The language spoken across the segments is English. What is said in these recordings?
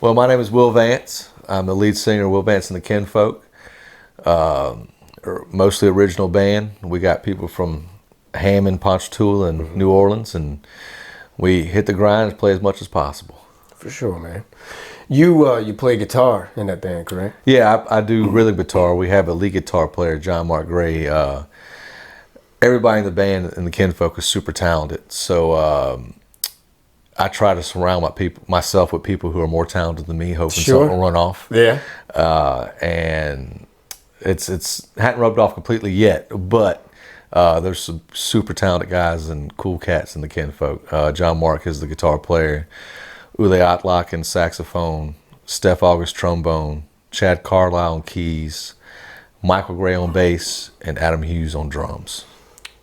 Well, my name is Will Vance. I'm the lead singer of Will Vance and the Kinfolk. Mostly original band. We got people from Hammond, Ponchatoula, and New Orleans, and we hit the grind and play as much as possible. For sure, man. You play guitar in that band, correct? Yeah, I do rhythm guitar. We have a lead guitar player, John Mark Gray. Everybody in the band and the Kinfolk is super talented. So I try to surround myself with people who are more talented than me, hoping something will run off. Yeah. And it's hadn't rubbed off completely yet, but there's some super talented guys and cool cats in the Kinfolk. John Mark is the guitar player, Ule Otlock in saxophone, Steph August trombone, Chad Carlisle on keys, Michael Gray on bass, and Adam Hughes on drums.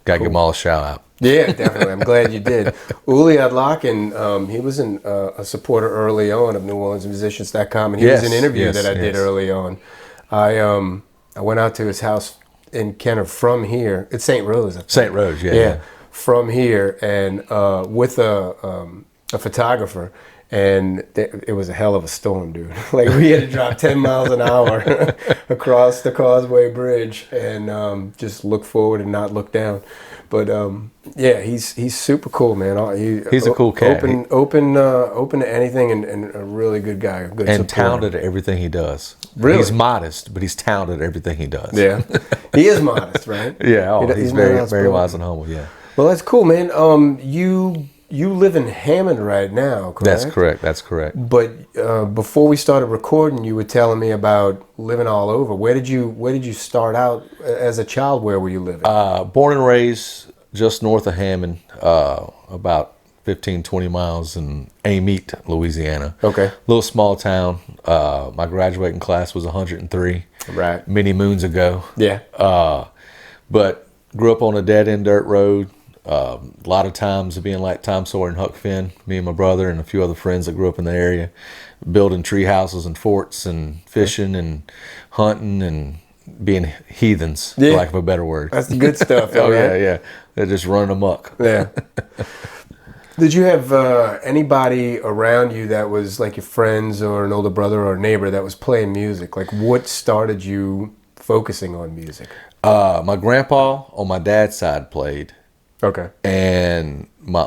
Gotta give them all a shout out. Yeah, definitely. I'm glad you did. Uli Adlock, he was a supporter early on of New Orleans Musicians.com, and he was an interview that I did early on. I went out to his house in Kenner from here. It's St. Rose. I think. St. Rose, yeah. From here, and with a photographer. And it was a hell of a storm, dude. Like, we had to drive 10 miles an hour across the Causeway Bridge and just look forward and not look down. But yeah, he's super cool, man. He's a cool cat. Open to anything, and a really good guy. A good and talented at everything he does. Really? He's modest, but he's talented at everything he does. Yeah. He is modest, right? Yeah, he's very wise and humble, yeah. Well, that's cool, man. You live in Hammond right now, correct? That's correct. But before we started recording, you were telling me about living all over. Where did you start out as a child? Where were you living? Born and raised just north of Hammond, about 15, 20 miles in Amite, Louisiana. Okay. Little small town. My graduating class was 103. Right. Many moons ago. Yeah. But grew up on a dead-end dirt road. A lot of times being like Tom Sawyer and Huck Finn, me and my brother and a few other friends that grew up in the area, building tree houses and forts and fishing and hunting and being heathens, for lack of a better word. That's the good stuff. Oh, right? yeah. They're just running amok. Yeah. Did you have anybody around you that was like your friends or an older brother or a neighbor that was playing music? Like, what started you focusing on music? My grandpa on my dad's side played. Okay. And one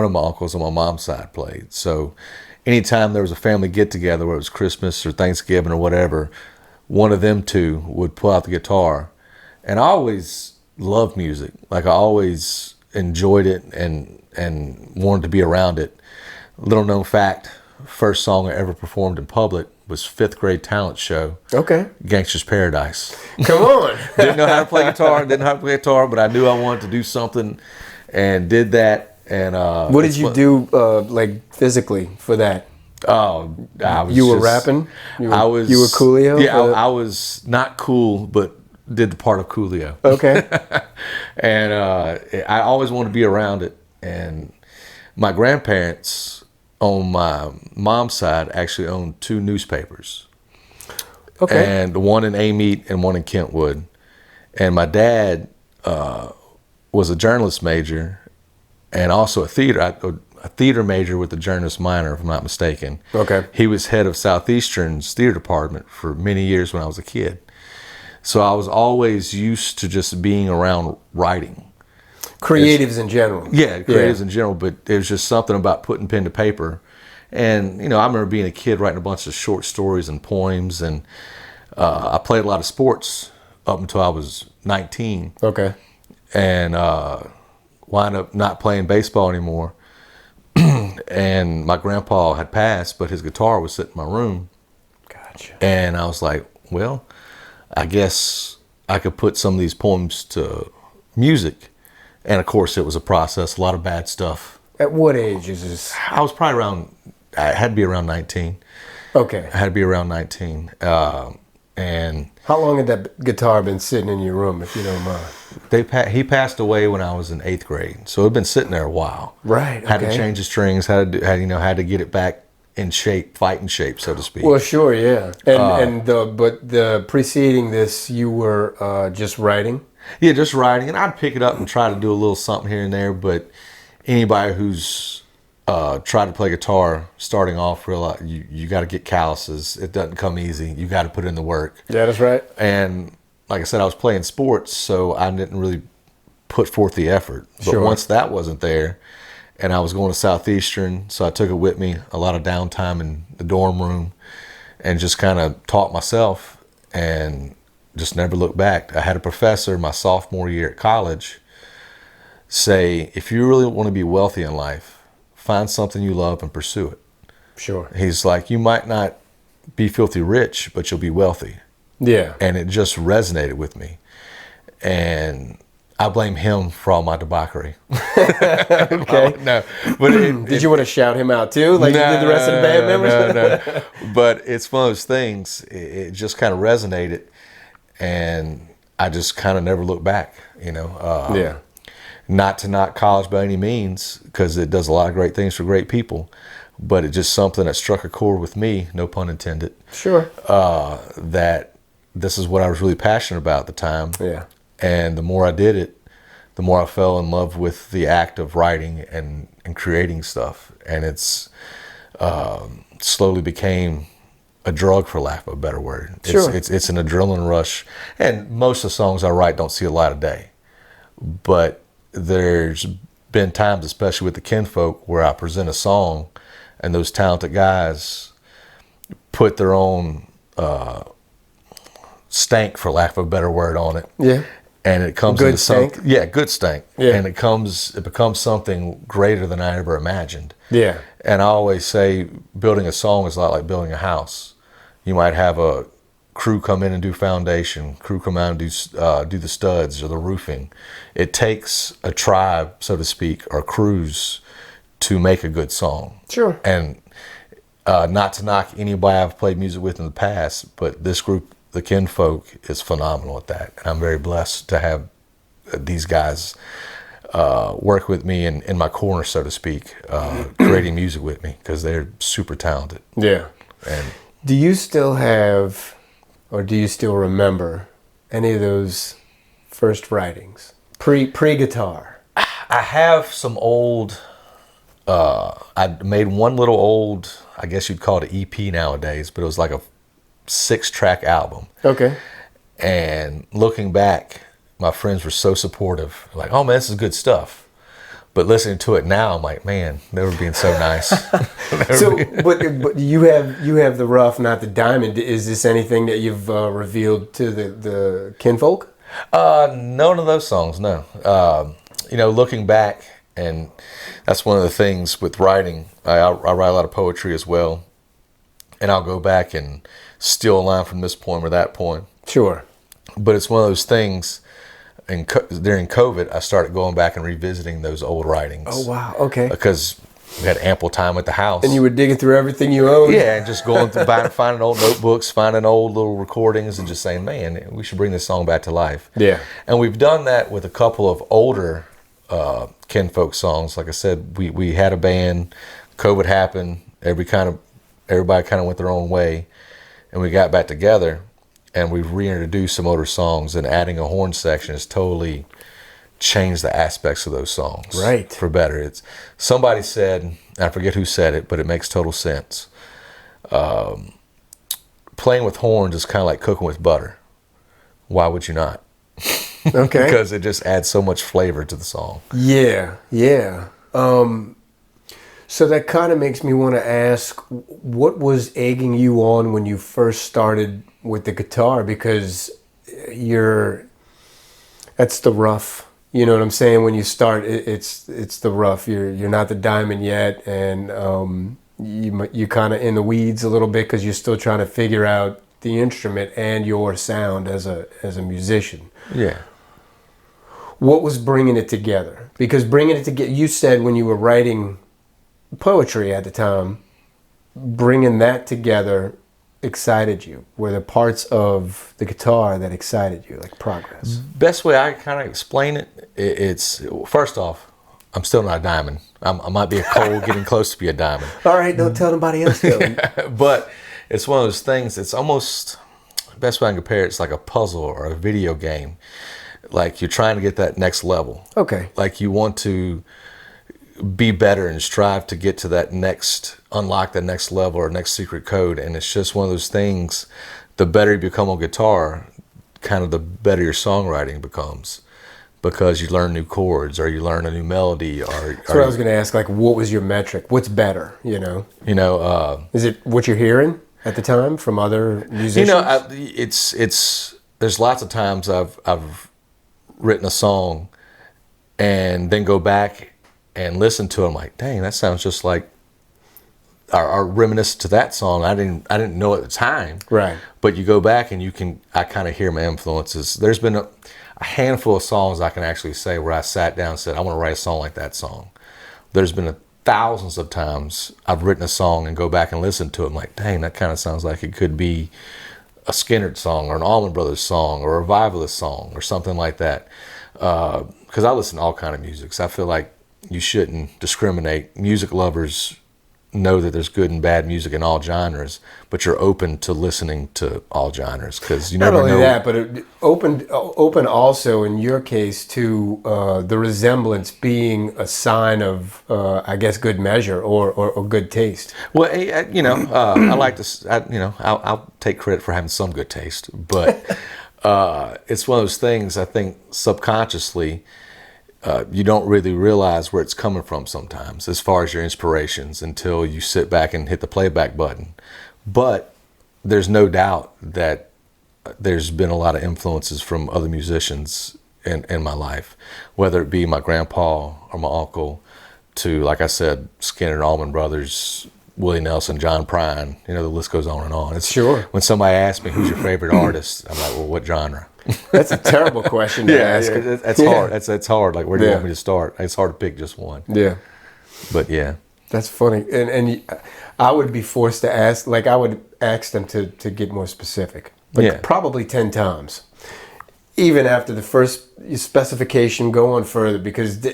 of my uncles on my mom's side played. So anytime there was a family get-together, whether it was Christmas or Thanksgiving or whatever, one of them two would pull out the guitar. And I always loved music. Like, I always enjoyed it and wanted to be around it. Little known fact, first song I ever performed in public was 5th grade talent show. Okay. Gangster's Paradise. Come on. Didn't know how to play guitar, but I knew I wanted to do something and did that. And what did you do like physically for that? Oh, you were rapping? You were Coolio? Yeah, I was not cool, but did the part of Coolio. Okay. And I always wanted to be around it. And my grandparents on my mom's side actually owned 2 newspapers. Okay. And one in Amite and one in Kentwood. And my dad was a journalist major and also a theater major with a journalist minor, if I'm not mistaken. Okay. He was head of Southeastern's theater department for many years when I was a kid. So I was always used to just being around writing. Creatives in general. Yeah, creatives in general, but it was just something about putting pen to paper. And, I remember being a kid writing a bunch of short stories and poems, and I played a lot of sports up until I was 19. Okay. And wound up not playing baseball anymore. And my grandpa had passed, but his guitar was sitting in my room. Gotcha. And I was like, well, I guess I could put some of these poems to music. And of course, it was a process, a lot of bad stuff. At what age is this? I was probably I had to be around 19. Okay. I had to be around 19. And how long had that guitar been sitting in your room, if you don't mind? He passed away when I was in 8th grade, so it had been sitting there a while. Right. Okay. Had to change the strings, had to get it back in shape, fighting shape, so to speak. Well, sure, yeah. And the preceding this, you were just writing. Yeah, just writing, and I'd pick it up and try to do a little something here and there. But anybody who's tried to play guitar, starting off, realized you got to get calluses. It doesn't come easy. You got to put in the work. Yeah, that's right. And like I said, I was playing sports, so I didn't really put forth the effort. But Sure. once that wasn't there, and I was going to Southeastern, so I took it with me, a lot of downtime in the dorm room, and just kind of taught myself and just never looked back. I had a professor my sophomore year at college say, if you really want to be wealthy in life, find something you love and pursue it. Sure. He's like, you might not be filthy rich, but you'll be wealthy. Yeah. And it just resonated with me. And I blame him for all my debauchery. Okay. No, but Did you want to shout him out too, like you did the rest of the band members? No. But it's one of those things. It just kind of resonated, and I just kind of never looked back. Yeah. Not to knock college by any means, because it does a lot of great things for great people, but it's just something that struck a chord with me, no pun intended. Sure. That this is what I was really passionate about at the time. Yeah. And the more I did it, the more I fell in love with the act of writing and creating stuff. And it's slowly became a drug, for lack of a better word. Sure. It's an adrenaline rush. And most of the songs I write don't see a light of day. But there's been times, especially with the Kinfolk, where I present a song and those talented guys put their own stank, for lack of a better word, on it. Yeah. And it comes Good into something. stank? Yeah, good stank. Yeah. And it becomes something greater than I ever imagined. Yeah. And I always say building a song is a lot like building a house. You might have a crew come in and do foundation, crew come out and do the studs or the roofing. It takes a tribe, so to speak, or crews to make a good song. Sure. And not to knock anybody I've played music with in the past, but this group, the Kinfolk, is phenomenal at that. And I'm very blessed to have these guys work with me in my corner, so to speak, creating music with me, because they're super talented. Yeah. And Do you still have, or do you still remember any of those first writings pre-guitar? I have some old. I made one little old, I guess you'd call it an EP nowadays, but it was like a 6-track album. Okay. And looking back, my friends were so supportive. Like, oh man, this is good stuff. But listening to it now, I'm like, man, they were being so nice. But you have the rough, not the diamond. Is this anything that you've revealed to the Kinfolk? None of those songs, no. Looking back, and that's one of the things with writing. I write a lot of poetry as well, and I'll go back and steal a line from this poem or that poem. Sure. But it's one of those things. And during COVID, I started going back and revisiting those old writings. Oh wow. Okay. Because we had ample time at the house. And you were digging through everything you owned? Yeah, and just going through, finding old notebooks, finding old little recordings, and just saying, man, we should bring this song back to life. Yeah. And we've done that with a couple of older Kinfolk songs. Like I said, we had a band, COVID happened, everybody kind of went their own way, and we got back together, and we've reintroduced some older songs, and adding a horn section has totally changed the aspects of those songs. Right. For better. It's somebody said, I forget who said it, but it makes total sense. Playing with horns is kind of like cooking with butter. Why would you not? Okay. Because it just adds so much flavor to the song. Yeah. Yeah. So that kind of makes me want to ask, what was egging you on when you first started with the guitar? Because that's the rough. You know what I'm saying? When you start, it's the rough. You're not the diamond yet, and you're kind of in the weeds a little bit because you're still trying to figure out the instrument and your sound as a musician. Yeah. What was bringing it together? Because bringing it together, you said when you were writing poetry at the time, bringing that together excited you. Were there parts of the guitar that excited you, like progress? Best way I kind of explain it's first off, I'm still not a diamond. I might be a coal getting close to be a diamond. All right, don't tell nobody else. But it's one of those things. It's almost, best way I can compare it's like a puzzle or a video game. Like you're trying to get that next level. Okay. Like you want to. be better and strive to get to that next, unlock the next level or next secret code. And it's just one of those things, the better you become on guitar, kind of the better your songwriting becomes, because you learn new chords or you learn a new melody. That's what I was going to ask, like, what was your metric? What's better, Is it what you're hearing at the time from other musicians? There's lots of times I've written a song and then go back and listen to it. I'm like, dang, that sounds just like or reminiscent to that song. I didn't know at the time. Right. But you go back and I kind of hear my influences. There's been a handful of songs I can actually say where I sat down and said, I want to write a song like that song. There's been thousands of times I've written a song and go back and listen to it. I'm like, dang, that kind of sounds like it could be a Skynyrd song or an Allman Brothers song or a Revivalist song or something like that. Because I listen to all kind of music. So I feel like you shouldn't discriminate. Music lovers know that there's good and bad music in all genres, but you're open to listening to all genres because you never know. Not only that, but open also in your case to the resemblance being a sign of, I guess, good measure or good taste. Well, I like to, I'll take credit for having some good taste, but it's one of those things. I think subconsciously, you don't really realize where it's coming from sometimes as far as your inspirations until you sit back and hit the playback button. But there's no doubt that there's been a lot of influences from other musicians in my life, whether it be my grandpa or my uncle to, like I said, Skynyrd, Allman Brothers, Willie Nelson, John Prine, the list goes on and on. Sure. When somebody asks me, who's your favorite artist? I'm like, well, what genre? That's a terrible question to ask. That's hard. That's hard. Like, where do you want me to start? It's hard to pick just one. Yeah. But yeah. That's funny. And I would be forced to ask, like I would ask them to get more specific. Like probably 10 times. Even after the first specification, go on further because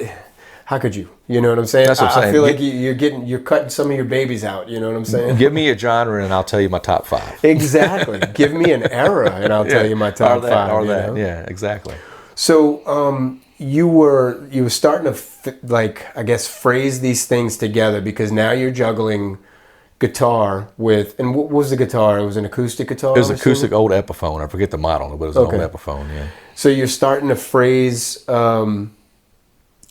how could you? You know what I'm saying? That's what I'm saying. I feel like you're cutting some of your babies out. You know what I'm saying? Give me a genre and I'll tell you my top 5. Exactly. Give me an era and I'll tell you my top 5. Or that. Yeah, exactly. So you were starting to I guess phrase these things together because now you're juggling guitar with, and what was the guitar? It was an acoustic guitar? It was an acoustic old Epiphone. I forget the model, but it was an old Epiphone. Yeah. So you're starting to phrase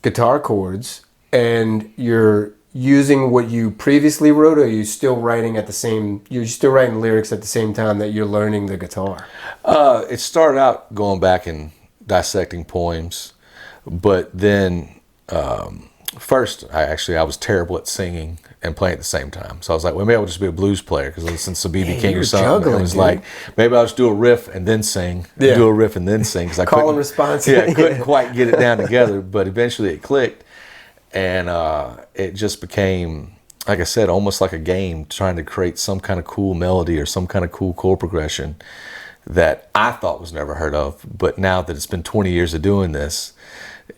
guitar chords, and you're using what you previously wrote, or are you still writing you're still writing lyrics at the same time that you're learning the guitar? It started out going back and dissecting poems, but then first I was terrible at singing and playing at the same time. So I was like, well, maybe I'll just be a blues player because I listened to B.B. King or something. It was like, maybe I'll just do a riff and then sing, do a riff and then sing. Cause I Call and response. I couldn't quite get it down together, but eventually it clicked. And it just became, like I said, almost like a game, trying to create some kind of cool melody or some kind of cool chord progression that I thought was never heard of. But now that it's been 20 years of doing this,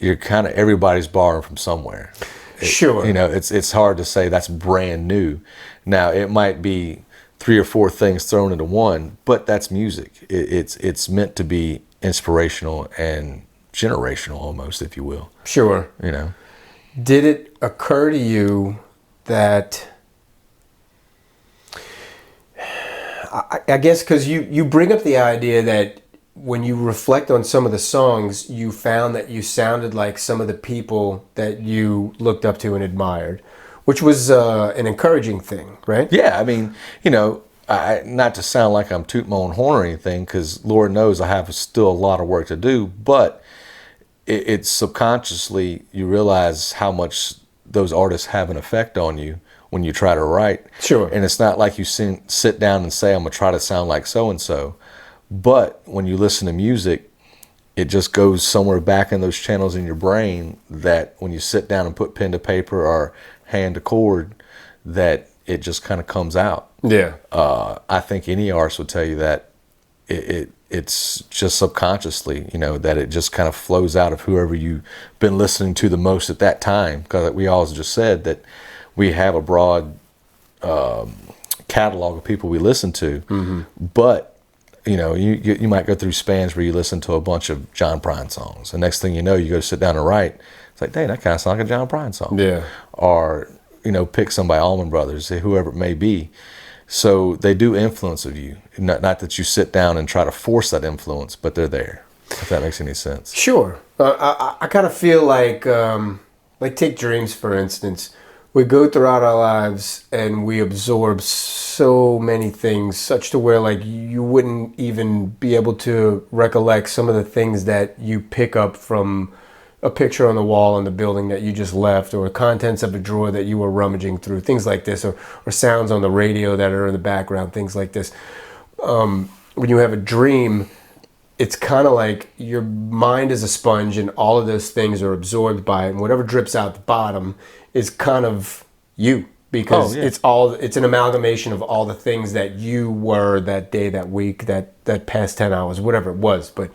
everybody's borrowing from somewhere. Sure. It's hard to say that's brand new. Now, it might be 3 or 4 things thrown into one, but that's music. It's meant to be inspirational and generational almost, if you will. Sure. Did it occur to you that, I guess because you bring up the idea that when you reflect on some of the songs, you found that you sounded like some of the people that you looked up to and admired, which was an encouraging thing, right? Yeah, I mean, not to sound like I'm tooting my own horn or anything, because Lord knows I have still a lot of work to do, but it's subconsciously you realize how much those artists have an effect on you when you try to write. Sure. And it's not like you sit down and say, I'm going to try to sound like so-and-so. But when you listen to music, it just goes somewhere back in those channels in your brain that when you sit down and put pen to paper or hand to chord, that it just kind of comes out. Yeah. I think any artist would tell you that it's just subconsciously, that it just kind of flows out of whoever you've been listening to the most at that time. Because we always just said that we have a broad catalog of people we listen to, but you might go through spans where you listen to a bunch of John Prine songs. The next thing you know, you go sit down and write. It's like, dang, that kind of sounds like a John Prine song. Yeah. Or, pick some by Allman Brothers, whoever it may be. So they do influence of you. Not that you sit down and try to force that influence, but they're there, if that makes any sense. Sure. I kind of feel like take Dreams, for instance. We go throughout our lives and we absorb so many things, such to where like you wouldn't even be able to recollect some of the things that you pick up from a picture on the wall in the building that you just left, or contents of a drawer that you were rummaging through, things like this, or sounds on the radio that are in the background, things like this. When you have a dream, it's kind of like your mind is a sponge and all of those things are absorbed by it, and whatever drips out the bottom is kind of you, because it's an amalgamation of all the things that you were that day, that week, that past 10 hours, whatever it was. But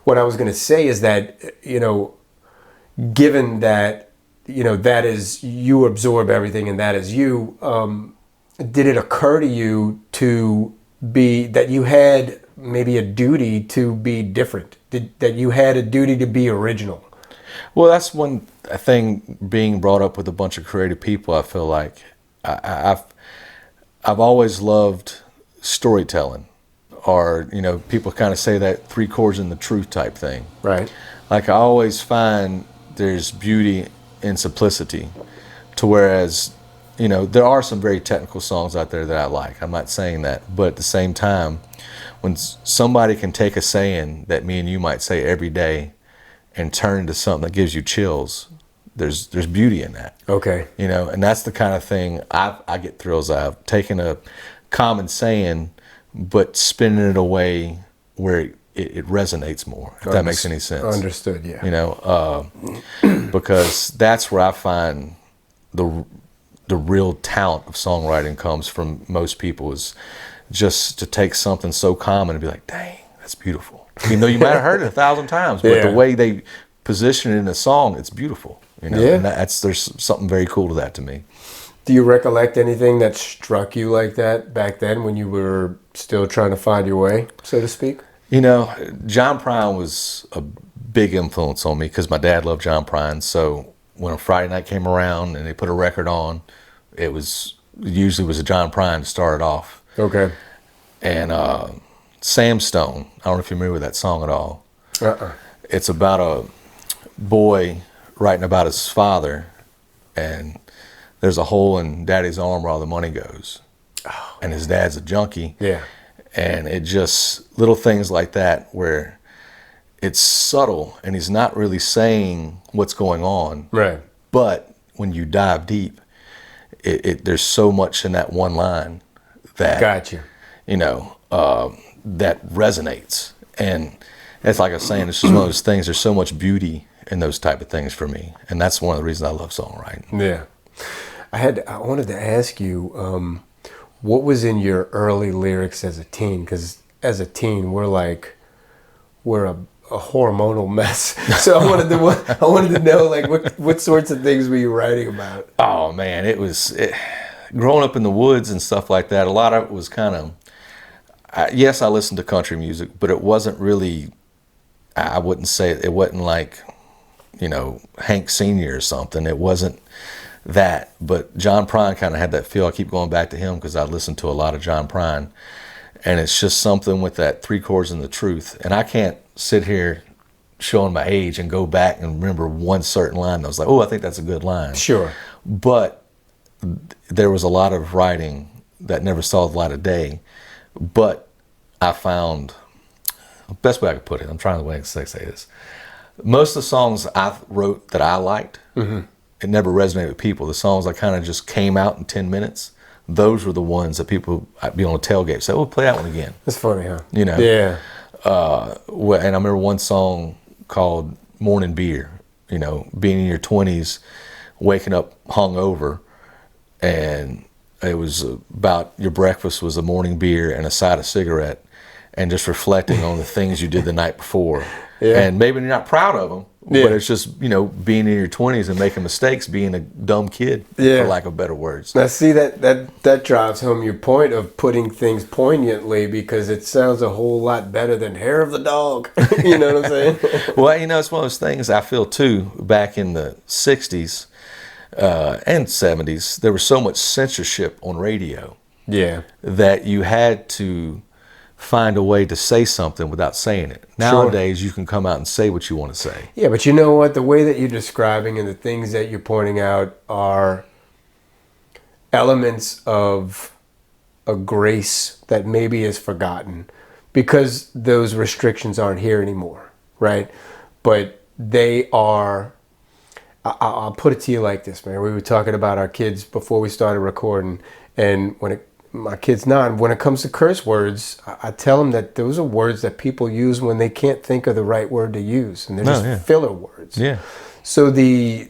what I was going to say is that, given that, that is, you absorb everything and that is you, did it occur to you that you had maybe a duty to be different, that you had a duty to be original? Well, that's one thing, being brought up with a bunch of creative people. I feel like I've always loved storytelling, or people kind of say that 3 chords in the truth type thing. Right. Like, I always find there's beauty in simplicity, to whereas there are some very technical songs out there that I like. I'm not saying that, but at the same time, when somebody can take a saying that me and you might say every day and turn into something that gives you chills, there's beauty in that. Okay. And that's the kind of thing I get thrills out of, taking a common saying but spinning it away where it resonates more, if that makes any sense. Understood, yeah. Because that's where I find the real talent of songwriting comes from most people, is just to take something so common and be like, dang, that's beautiful. Even though you might have heard it 1,000 times, but the way they position it in a song, it's beautiful. And there's something very cool to that to me. Do you recollect anything that struck you like that back then when you were still trying to find your way, so to speak? John Prine was a big influence on me because my dad loved John Prine. So when a Friday night came around and they put a record on, it usually was a John Prine to start it off. Okay. And Sam Stone, I don't know if you remember that song at all. It's about a boy writing about his father, and there's a hole in daddy's arm where all the money goes. Oh, and his dad's a junkie. Yeah. And it just, little things like that where it's subtle and he's not really saying what's going on. Right. But when you dive deep, there's so much in that one line that, Gotcha. That resonates. And it's like I was saying, it's just one of those things, there's so much beauty in those type of things for me. And that's one of the reasons I love songwriting. Yeah. I wanted to ask you, what was in your early lyrics as a teen? Because as a teen, we're a hormonal mess. So I wanted to know, like, what sorts of things were you writing about? Oh man, growing up in the woods and stuff like that. A lot of it was kind of, yes, I listened to country music, but it wasn't really. I wouldn't say it wasn't like, Hank Sr. or something. It wasn't that, but John Prine kind of had that feel. I keep going back to him because I listened to a lot of John Prine, and it's just something with that 3 chords and the truth. And I can't sit here showing my age and go back and remember one certain line that was like, oh, I think that's a good line. Sure. But there was a lot of writing that never saw the light of day. But I found, the best way I could put it, I'm trying to say this. Most of the songs I wrote that I liked, it never resonated with people. The songs that kind of just came out in 10 minutes, those were the ones that people, I'd be on a tailgate, say, oh, play that one again. That's funny, huh? Yeah. And I remember one song called Morning Beer, being in your 20s, waking up hungover, and it was about your breakfast was a morning beer and a side of cigarette, and just reflecting on the things you did the night before. Yeah. And maybe you're not proud of them, Yeah. But it's just, being in your 20s and making mistakes, being a dumb kid, Yeah. for lack of better words. Now, see, that drives home your point of putting things poignantly, because it sounds a whole lot better than hair of the dog. You know what I'm saying? Well, it's one of those things I feel too. Back in the 60s and 70s, there was so much censorship on radio. Yeah. That you had to find a way to say something without saying it. Nowadays, you can come out and say what you want to say. Yeah, but you know what? The way that you're describing and the things that you're pointing out are elements of a grace that maybe is forgotten because those restrictions aren't here anymore, right? But they are... I'll put it to you like this, man. We were talking about our kids before we started recording, and my kid's 9. When it comes to curse words, I tell them that those are words that people use when they can't think of the right word to use, and they're just filler words. Yeah. So the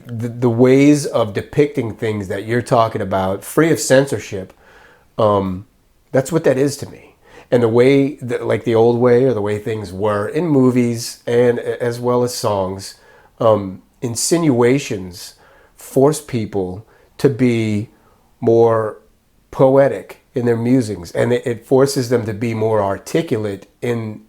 ways of depicting things that you're talking about, free of censorship, that's what that is to me. And the way, like the old way or the way things were in movies and as well as songs, insinuations force people to be more poetic in their musings, and it forces them to be more articulate in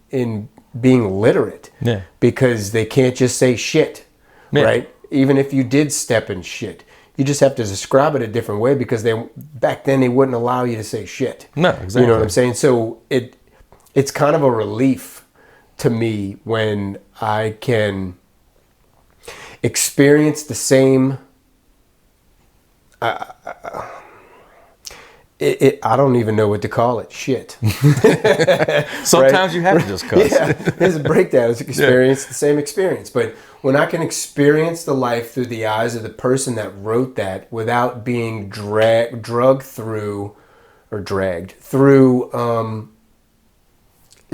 being literate, because they can't just say shit, right? Even if you did step in shit, you just have to describe it a different way, because back then they wouldn't allow you to say shit. No, exactly. You know what I'm saying? So it's kind of a relief to me when I can experience the same... I don't even know what to call it. Shit. Sometimes you have to just cuss. Yeah, there's a breakdown. It's the same experience. But when I can experience the life through the eyes of the person that wrote that without being dragged through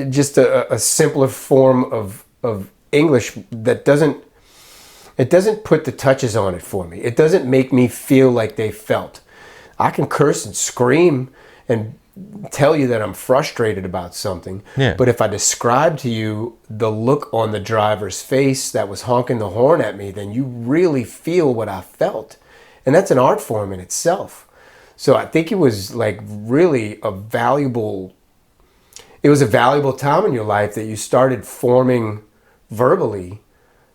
just a simpler form of English that doesn't put the touches on it for me. It doesn't make me feel like they felt. I can curse and scream and tell you that I'm frustrated about something. Yeah. But if I describe to you the look on the driver's face that was honking the horn at me, then you really feel what I felt. And that's an art form in itself. So I think it was like really a valuable time in your life that you started forming verbally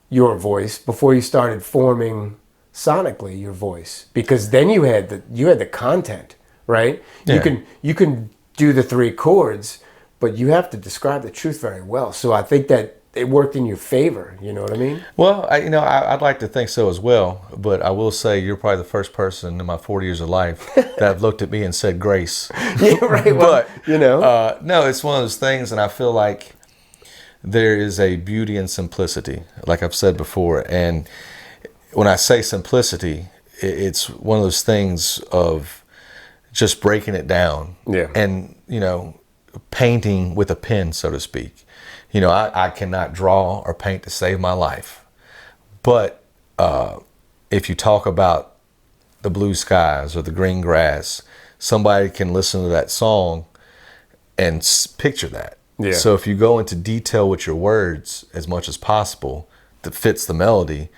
your voice before you started forming sonically your voice, because then you had the content, right? Yeah. You can do the 3 chords, but you have to describe the truth very well. So I think that it worked in your favor. You know what I mean? Well, I'd like to think so as well, but I will say you're probably the first person in my 40 years of life that have looked at me and said grace. Yeah, right. Well, but no, it's one of those things, and I feel like there is a beauty in simplicity, like I've said before, and when I say simplicity, it's one of those things of just breaking it down. Yeah. And, painting with a pen, so to speak. I cannot draw or paint to save my life. But if you talk about the blue skies or the green grass, somebody can listen to that song and picture that. Yeah. So if you go into detail with your words as much as possible that fits the melody,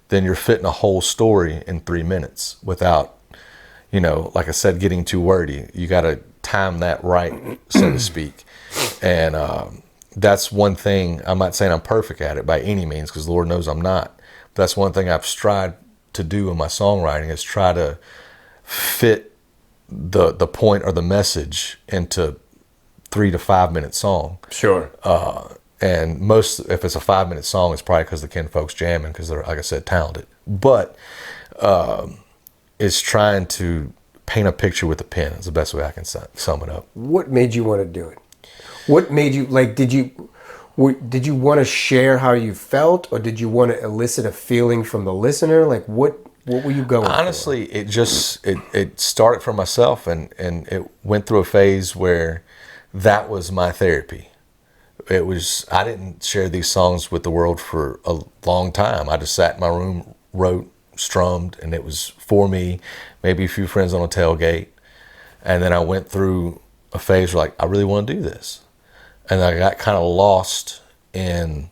then you're fitting a whole story in 3 minutes without, like I said, getting too wordy. You got to time that right, so to speak. And that's one thing. I'm not saying I'm perfect at it by any means, because Lord knows I'm not. But that's one thing I've strived to do in my songwriting, is try to fit the point or the message into 3 to 5 minute song. Sure. And if it's a 5 minute song, it's probably because the Kinfolk's jamming, because they're, like I said, talented. But it's trying to paint a picture with a pen. Is the best way I can sum it up. What made you want to do it? What made you, did you want to share how you felt, or did you want to elicit a feeling from the listener? What were you going Honestly, for? It started for myself, and it went through a phase where that was my therapy. I didn't share these songs with the world for a long time. I just sat in my room, wrote, strummed, and it was for me, maybe a few friends on a tailgate. And then I went through a phase where I really want to do this. And I got kind of lost in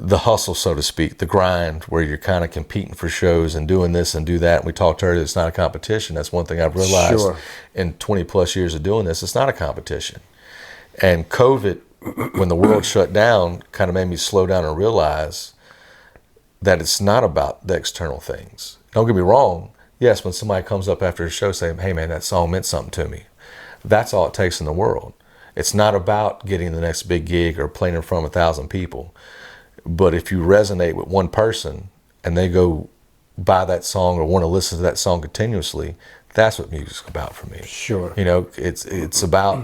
the hustle, so to speak, the grind, where you're kind of competing for shows and doing this and do that. And we talked earlier, it's not a competition. That's one thing I've realized in 20 plus years of doing this. It's not a competition. And COVID, when the world shut down, kind of made me slow down and realize that it's not about the external things. Don't get me wrong. Yes, when somebody comes up after a show saying, hey man, that song meant something to me. That's all it takes in the world. It's not about getting the next big gig or playing in front of 1,000 people. But if you resonate with one person and they go buy that song or want to listen to that song continuously, that's what music's about for me. Sure. You know, it's about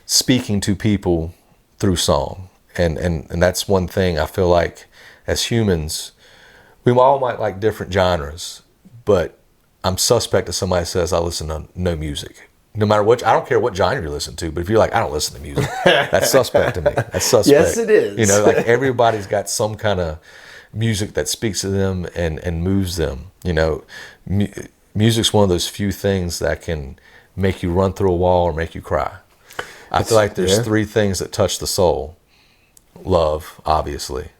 speaking to people through song. And that's one thing I feel like as humans, we all might like different genres, but I'm suspect if somebody says I listen to no music. No matter what, I don't care what genre you listen to, but if you're like, I don't listen to music, that's suspect to me. That's suspect. Yes, it is. You know, like everybody's got some kind of music that speaks to them and moves them. You know, music's one of those few things that can make you run through a wall or make you cry. I feel like there's three things that touch the soul. Love, obviously,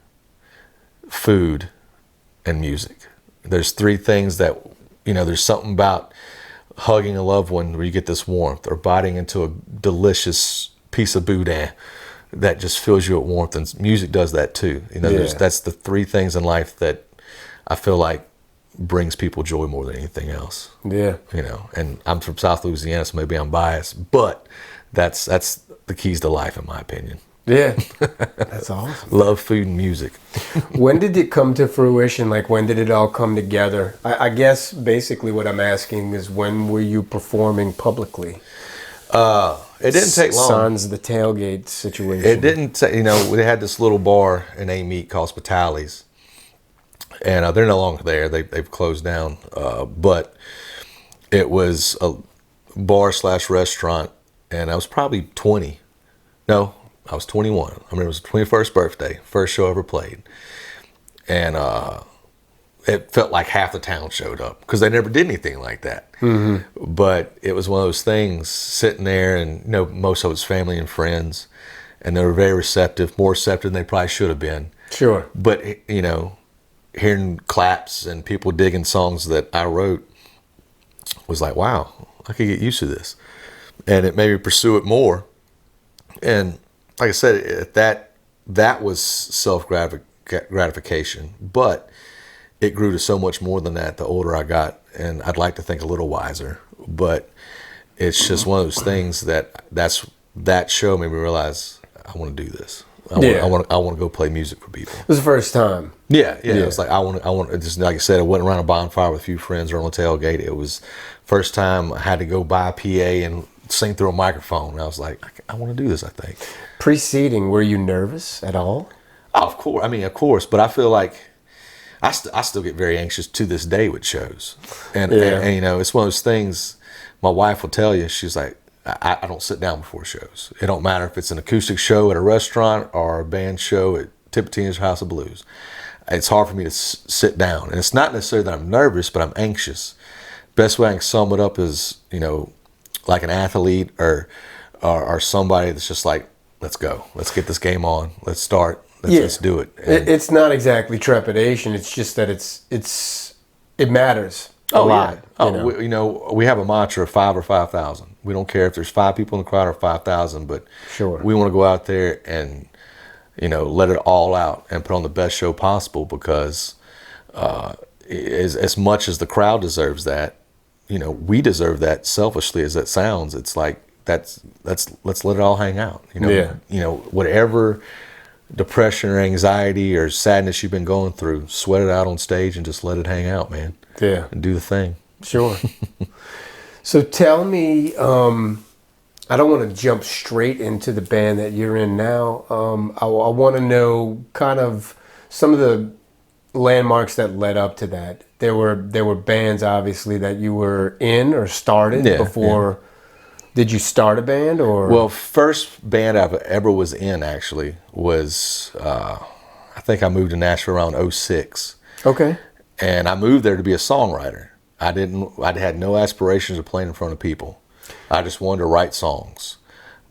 food, and music. There's three things that, you know, there's something about hugging a loved one where you get this warmth, or biting into a delicious piece of boudin that just fills you with warmth, and music does that too. You know, that's the three things in life that I feel like brings people joy more than anything else. Yeah. You know, and I'm from South Louisiana, so maybe I'm biased, but that's the keys to life in my opinion. Yeah, that's awesome. Love, food, and music. When did it come to fruition? Like, when did it all come together? I guess basically what I'm asking is, when were you performing publicly? It didn't take long. Sans the tailgate situation. It didn't take, you know, they had this little bar in Amite called Spitali's, and they're no longer there. They've closed down. But it was a bar/restaurant, and I was probably 20. No, I was 21. I mean, it was 21st birthday, first show I ever played. And it felt like half the town showed up because they never did anything like that. Mm-hmm. But it was one of those things, sitting there, and, you know, most of it was family and friends, and they were very receptive, more receptive than they probably should have been. Sure. But, you know, hearing claps and people digging songs that I wrote was like, wow, I could get used to this. And it made me pursue it more. And like I said, that was self-gratification, but it grew to so much more than that the older I got, and I'd like to think a little wiser. But it's just one of those things that show made me realize I want to do this. I want to go play music for people. It was the first time. Yeah. It's like I want just like I said, I went around a bonfire with a few friends or on the tailgate. It was first time I had to go buy a PA and sing through a microphone. And I was like, I want to do this, I think. Preceding, were you nervous at all? Oh, of course. I mean, of course. But I feel like I still get very anxious to this day with shows. And, you know, it's one of those things my wife will tell you. She's like, I don't sit down before shows. It don't matter if it's an acoustic show at a restaurant or a band show at Tipitina's House of Blues. It's hard for me to sit down. And it's not necessarily that I'm nervous, but I'm anxious. Best way I can sum it up is, you know, like an athlete or somebody that's just like, let's go. Let's get this game on. Let's start. Let's do it. And it's not exactly trepidation. It's just that it matters a lot. Yeah. You know, we have a mantra of 5 or 5,000. We don't care if there's 5 people in the crowd or 5,000, but sure, we want to go out there and, you know, let it all out and put on the best show possible, because as much as the crowd deserves that, you know, we deserve that selfishly as that sounds. It's like, let's let it all hang out. You know, You know, whatever depression or anxiety or sadness you've been going through, sweat it out on stage and just let it hang out, man. Yeah. And do the thing. Sure. So tell me, I don't want to jump straight into the band that you're in now. I want to know kind of some of the landmarks that led up to that. There were bands, obviously, that you were in or started before. Yeah. Did you start a band, or? Well, first band I ever was in actually was, I think I moved to Nashville around 2006. Okay. And I moved there to be a songwriter. I had no aspirations of playing in front of people. I just wanted to write songs.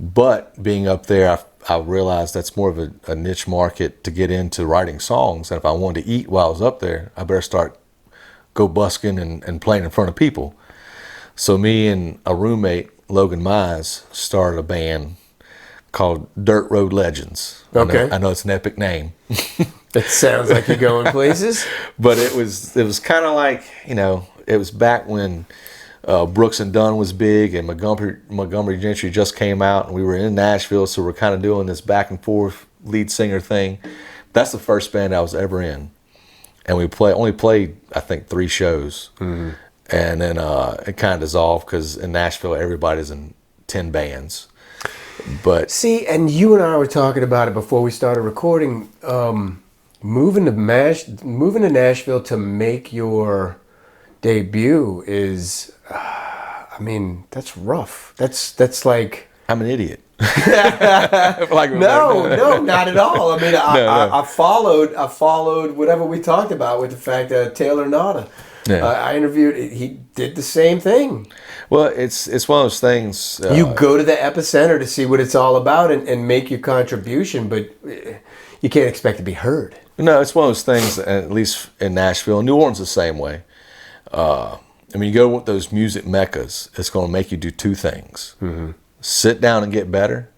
But being up there, I realized that's more of a niche market to get into writing songs. And if I wanted to eat while I was up there, I better start go busking and playing in front of people. So me and a roommate, Logan Mize, started a band called Dirt Road Legends. Okay. I know it's an epic name. It sounds like you're going places. But it was kind of like, it was back when Brooks and Dunn was big and Montgomery Gentry just came out, and we were in Nashville, so we're kind of doing this back and forth lead singer thing. That's the first band I was ever in. And we only played, I think, 3 shows. Mm-hmm. And then it kind of dissolved because in Nashville, everybody's in 10 bands. But see, and you and I were talking about it before we started recording. Moving to Nashville to make your debut is, that's rough. That's like, I'm an idiot. No, not at all. I mean, I followed whatever we talked about with the fact that Taylor Nada. Yeah. I interviewed. He did the same thing. Well, it's one of those things. You go to the epicenter to see what it's all about and make your contribution, but you can't expect to be heard. No, it's one of those things. At least in Nashville, New Orleans, the same way. You go with those music meccas. It's going to make you do 2 things: sit down and get better,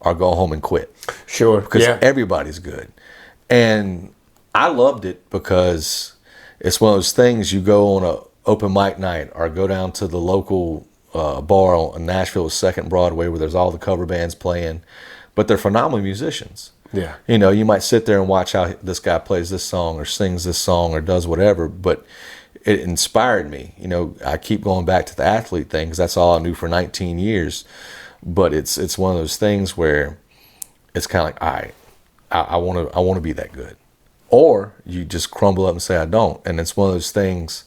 or go home and quit. Sure, because everybody's good, and I loved it because it's one of those things. You go on a open mic night or go down to the local bar on Nashville 2nd Broadway where there's all the cover bands playing, but they're phenomenal musicians. Yeah. You might sit there and watch how this guy plays this song or sings this song or does whatever, but it inspired me. I keep going back to the athlete thing because that's all I knew for 19 years. But it's one of those things where it's kind of like, all right, I want to be that good. Or you just crumble up and say I don't. And it's one of those things,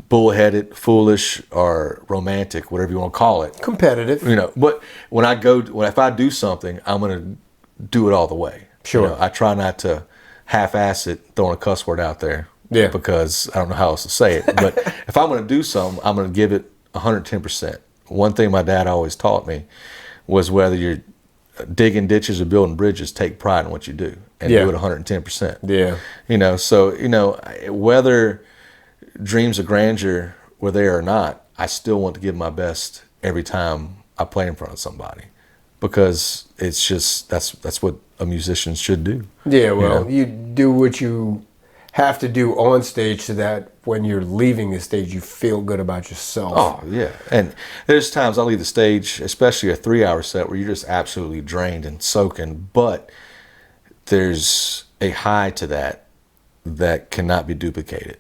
bullheaded, foolish, or romantic, whatever you want to call it. Competitive. But if I do something, I'm going to do it all the way. Sure. I try not to half-ass it, throwing a cuss word out there. Yeah. Because I don't know how else to say it. But if I'm going to do something, I'm going to give it 110%. One thing my dad always taught me was whether you're digging ditches or building bridges, take pride in what you do and do it 110%. Yeah. So whether dreams of grandeur were there or not, I still want to give my best every time I play in front of somebody, because it's just that's what a musician should do. Yeah, well, you do what you have to do on stage so that when you're leaving the stage, you feel good about yourself. Oh, yeah. And there's times I leave the stage, especially a 3-hour set, where you're just absolutely drained and soaking, but there's a high to that cannot be duplicated.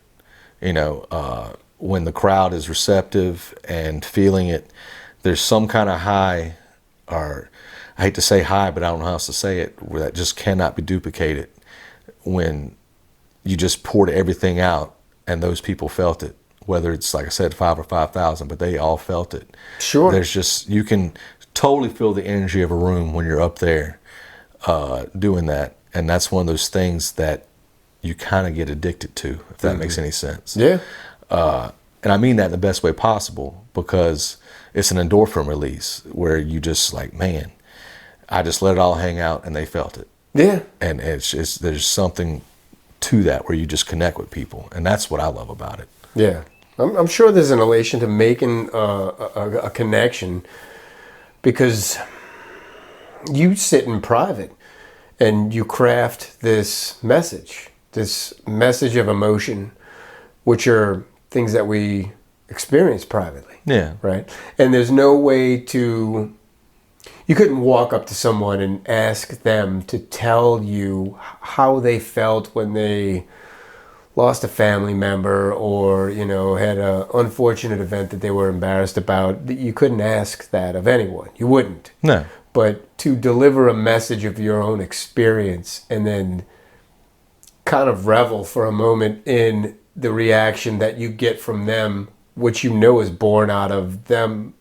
When the crowd is receptive and feeling it, there's some kind of high, or I hate to say high, but I don't know how else to say it, where that just cannot be duplicated when you just poured everything out and those people felt it, whether it's, like I said, 5 or 5,000, but they all felt it. Sure. You can totally feel the energy of a room when you're up there doing that. And that's one of those things that you kind of get addicted to, if that makes any sense. Yeah. And I mean that in the best way possible, because it's an endorphin release where you just like, man, I just let it all hang out and they felt it. Yeah. And there's something to that where you just connect with people, and that's what I love about it. Yeah, I'm sure there's an elation to making a connection, because you sit in private and you craft this message of emotion, which are things that we experience privately. Yeah. Right. And there's no way to. You couldn't walk up to someone and ask them to tell you how they felt when they lost a family member or, had an unfortunate event that they were embarrassed about. You couldn't ask that of anyone. You wouldn't. No. But to deliver a message of your own experience and then kind of revel for a moment in the reaction that you get from them, which is born out of them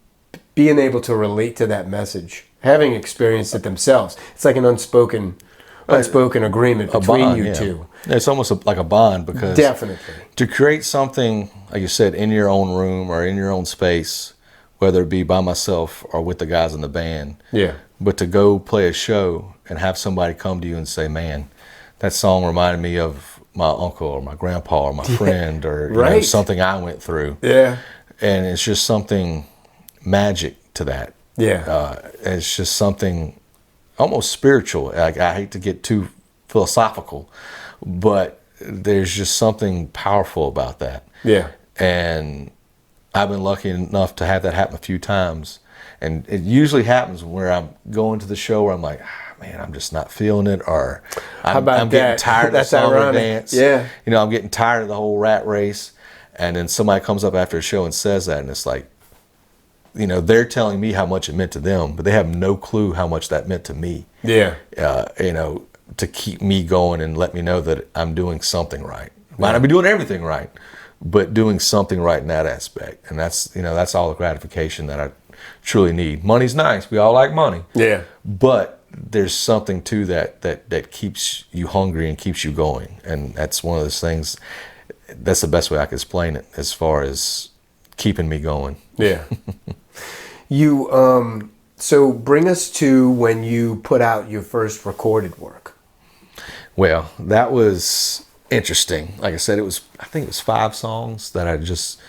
being able to relate to that message, having experienced it themselves. It's like an unspoken agreement between bond, two. It's almost like a bond, because definitely to create something, like you said, in your own room or in your own space whether it be by myself or with the guys in the band. Yeah. But to go play a show and have somebody come to you and say, man, that song reminded me of my uncle or my grandpa or my friend or you know, something I went through. Yeah. And it's just something magic to that. Yeah. It's just something almost spiritual. Like, I hate to get too philosophical, but there's just something powerful about that. Yeah. And I've been lucky enough to have that happen a few times. And it usually happens where I'm going to the show where I'm like, man, I'm just not feeling it, or I'm getting tired of the song and dance. Yeah. You know, I'm getting tired of the whole rat race. And then somebody comes up after a show and says that, and it's like, you know, they're telling me how much it meant to them, but they have no clue how much that meant to me. Yeah. You know, to keep me going and let me know that I'm doing something right. Might not be doing everything right, but doing something right in that aspect. And that's, you know, that's all the gratification that I truly need. Money's nice. We all like money. Yeah. But there's something to that keeps you hungry and keeps you going. And that's one of those things, that's the best way I can explain it as far as keeping me going. Yeah. You, so bring us to when you put out your first recorded work. Well, that was interesting. Like I said, I think it was 5 songs that I just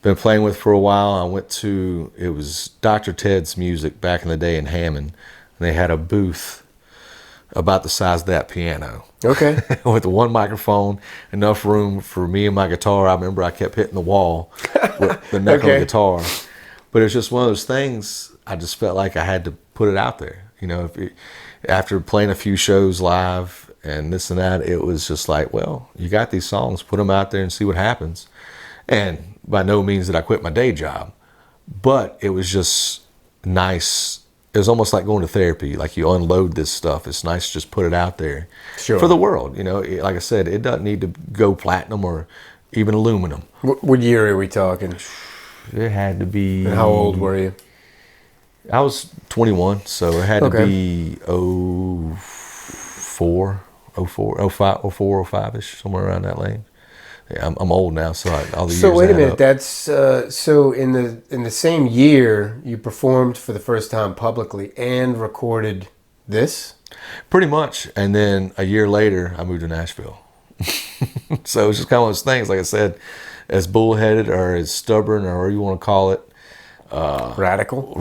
been playing with for a while. I went to, it was Dr. Ted's Music back in the day in Hammond. And they had a booth about the size of that piano. Okay. With one microphone, enough room for me and my guitar. I remember I kept hitting the wall with the neck on the guitar. But it's just one of those things, I just felt like I had to put it out there. You know, after playing a few shows live and this and that, it was just like, well, you got these songs, put them out there and see what happens. And by no means did I quit my day job, but it was just nice. It was almost like going to therapy. Like, you unload this stuff. It's nice to just put it out there for the world. You know, like I said, it doesn't need to go platinum or even aluminum. What year are we talking? It had to be... And how old were you? I was 21, so it had to be 04, 05-ish, somewhere around that lane. Yeah, I'm old now, so all the years. So wait a minute, that's so in the same year you performed for the first time publicly and recorded this? Pretty much, and then a year later I moved to Nashville. So it's just kind of one of those things, like I said, as bullheaded or as stubborn or whatever you want to call it. Radical.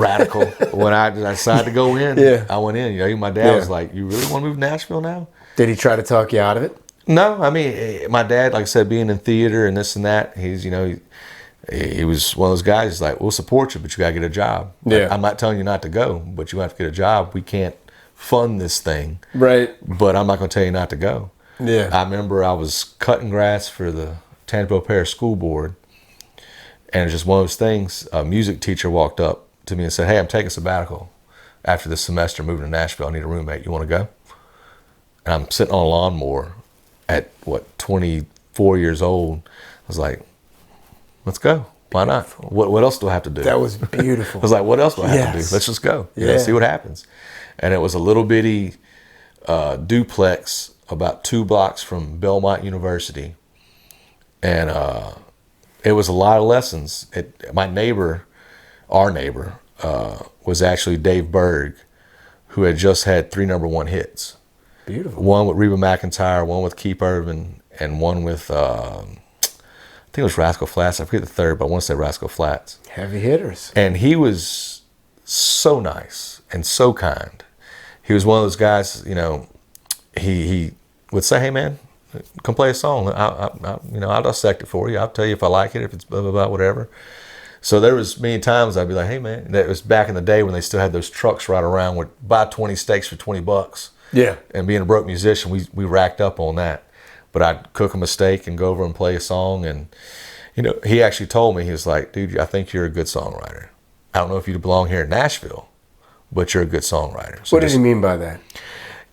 When I decided to go in, I went in. You know, my dad was like, "You really want to move to Nashville now?" Did he try to talk you out of it? No, I mean, my dad, like I said, being in theater and this and that, he's, you know, he was one of those guys. He's like, "We'll support you, but you got to get a job." Yeah. I'm not telling you not to go, but you have to get a job. We can't fund this thing. Right. But I'm not going to tell you not to go. Yeah. I remember I was cutting grass for the Tangipahoa Parish School Board, and it's just one of those things. A music teacher walked up to me and said, "Hey, I'm taking a sabbatical after this semester, moving to Nashville. I need a roommate. You want to go?" And I'm sitting on a lawnmower at, 24 years old. I was like, let's go. Why not? What else do I have to do? That was beautiful. I was like, what else do I have to do? Let's just go. You know, see what happens. And it was a little bitty duplex about 2 blocks from Belmont University. And it was a lot of lessons. My neighbor, our neighbor, was actually Dave Berg, who had just had 3 #1 hits. Beautiful. One with Reba McEntire, one with Keith Urban, and one with, I think it was Rascal Flatts. I forget the third, but I want to say Rascal Flatts. Heavy hitters. And he was so nice and so kind. He was one of those guys, you know, he would say, "Hey, man, come play a song. I'll dissect it for you. I'll tell you if I like it, if it's blah, blah, blah, whatever." So there was many times I'd be like, "Hey, man," that was back in the day when they still had those trucks right around with buy 20 steaks for $20. Yeah. And being a broke musician, we racked up on that. But I'd cook him a steak and go over and play a song. And, you know, he actually told me, he was like, "Dude, I think you're a good songwriter. I don't know if you belong here in Nashville, but you're a good songwriter." So what does he mean by that?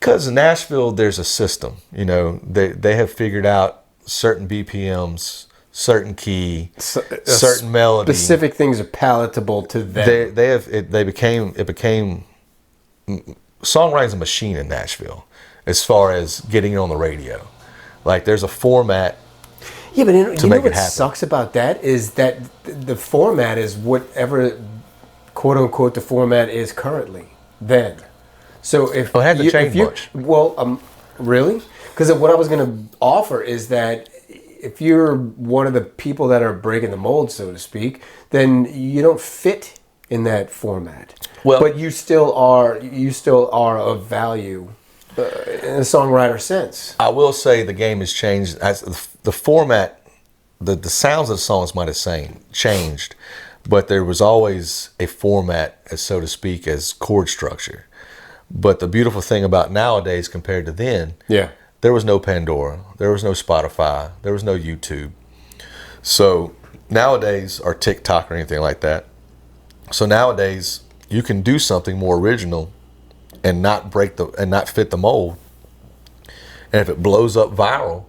Because in Nashville, there's a system. You know, they have figured out certain BPMs, certain key, certain melody. Specific things are palatable to them. It became songwriting's a machine in Nashville as far as getting it on the radio. Like, there's a format. Yeah, but you know what happen. Sucks about that is that the format is whatever quote unquote the format is currently then. So if it hasn't changed much. Well, really? Because what I was going to offer is that if you're one of the people that are breaking the mold, so to speak, then you don't fit in that format. Well, but you still are of value in a songwriter sense. I will say the game has changed. As the format, the sounds of the songs might have changed, but there was always a format, as so to speak, as chord structure. But the beautiful thing about nowadays compared to then, there was no Pandora, there was no Spotify, there was no YouTube. So nowadays, or TikTok or anything like that. So nowadays, you can do something more original and not fit the mold. And if it blows up viral,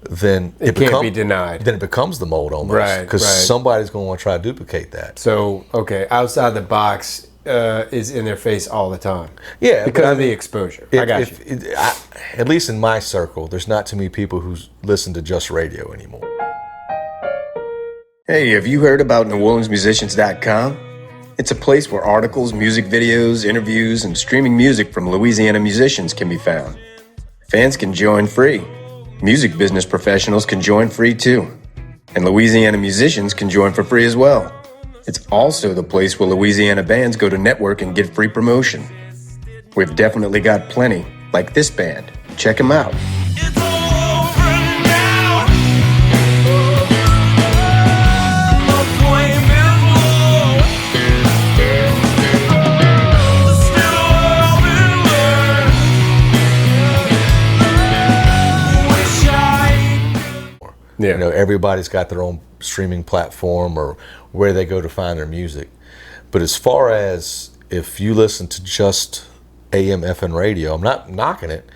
then it can't be denied. Then it becomes the mold almost, right? Because somebody's going to want to try to duplicate that. So outside the box is in their face all the time. Yeah, because of the exposure. I got you. At least in my circle, there's not too many people who listen to just radio anymore. Hey, have you heard about NewOrleansMusicians.com? It's a place where articles, music videos, interviews, and streaming music from Louisiana musicians can be found. Fans can join free. Music business professionals can join free too. And Louisiana musicians can join for free as well. It's also the place where Louisiana bands go to network and get free promotion. We've definitely got plenty, like this band. Check them out. Yeah. Everybody's got their own streaming platform or where they go to find their music. But as far as if you listen to just AM, FM radio, I'm not knocking it,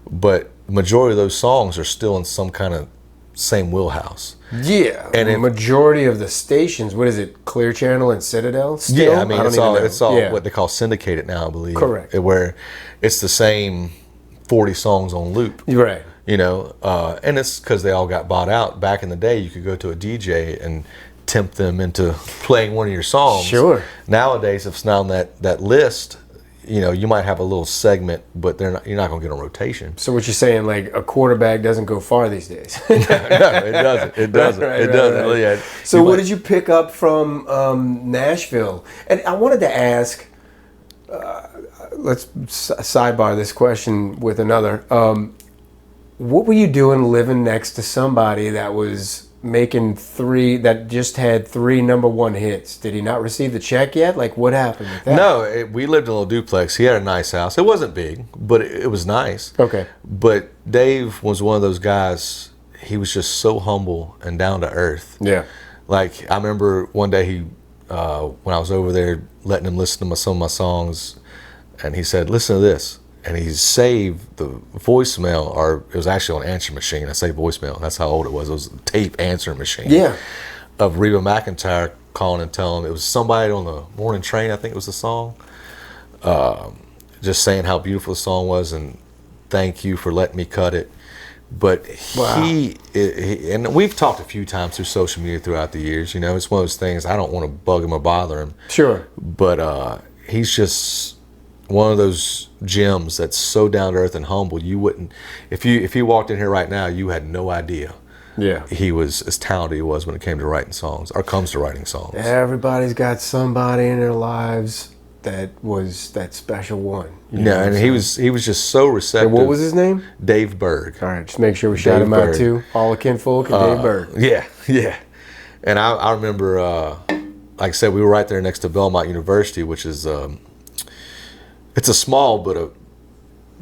but the majority of those songs are still in some kind of same wheelhouse. Yeah, and the majority of the stations, what is it, Clear Channel and Citadel? Still? Yeah, I mean, it's all what they call syndicated now, I believe. Correct. Where it's the same 40 songs on loop. Right. And it's because they all got bought out. Back in the day, you could go to a DJ and tempt them into playing one of your songs. Sure. Nowadays, if it's not on that list, you might have a little segment, but you're not going to get on rotation. So what you're saying, like a quarterback doesn't go far these days? No, it doesn't. It doesn't. Right, it doesn't. Right. Yeah. So what did you pick up from Nashville? And I wanted to ask, let's sidebar this question with another. What were you doing living next to somebody that was that just had 3 number 1 hits? Did he not receive the check yet? Like, what happened with that? No, we lived in a little duplex. He had a nice house. It wasn't big, but it was nice. Okay. But Dave was one of those guys, he was just so humble and down to earth. Yeah. Like, I remember one day when I was over there letting him listen to some of my songs, and he said, "Listen to this." And he saved the voicemail, or it was actually on answering machine. I say voicemail. That's how old it was. It was a tape answering machine. Yeah. Of Reba McEntire calling and telling him it was somebody on the morning train. I think it was the song. Just saying how beautiful the song was and thank you for letting me cut it. But wow. he and we've talked a few times through social media throughout the years. It's one of those things. I don't want to bug him or bother him. Sure. But he's just one of those gems that's so down to earth and humble. You wouldn't, if you walked in here right now, you had no idea. Yeah, he was as talented he was when it came to writing songs, or comes to writing songs. Everybody's got somebody in their lives that was that special one. Yeah, and he was just so receptive. And what was his name? Dave Berg. All right, just make sure we shout him out too. All of Kinfolk and Dave Berg. Yeah. And I remember, like I said, we were right there next to Belmont University, which is it's a small but a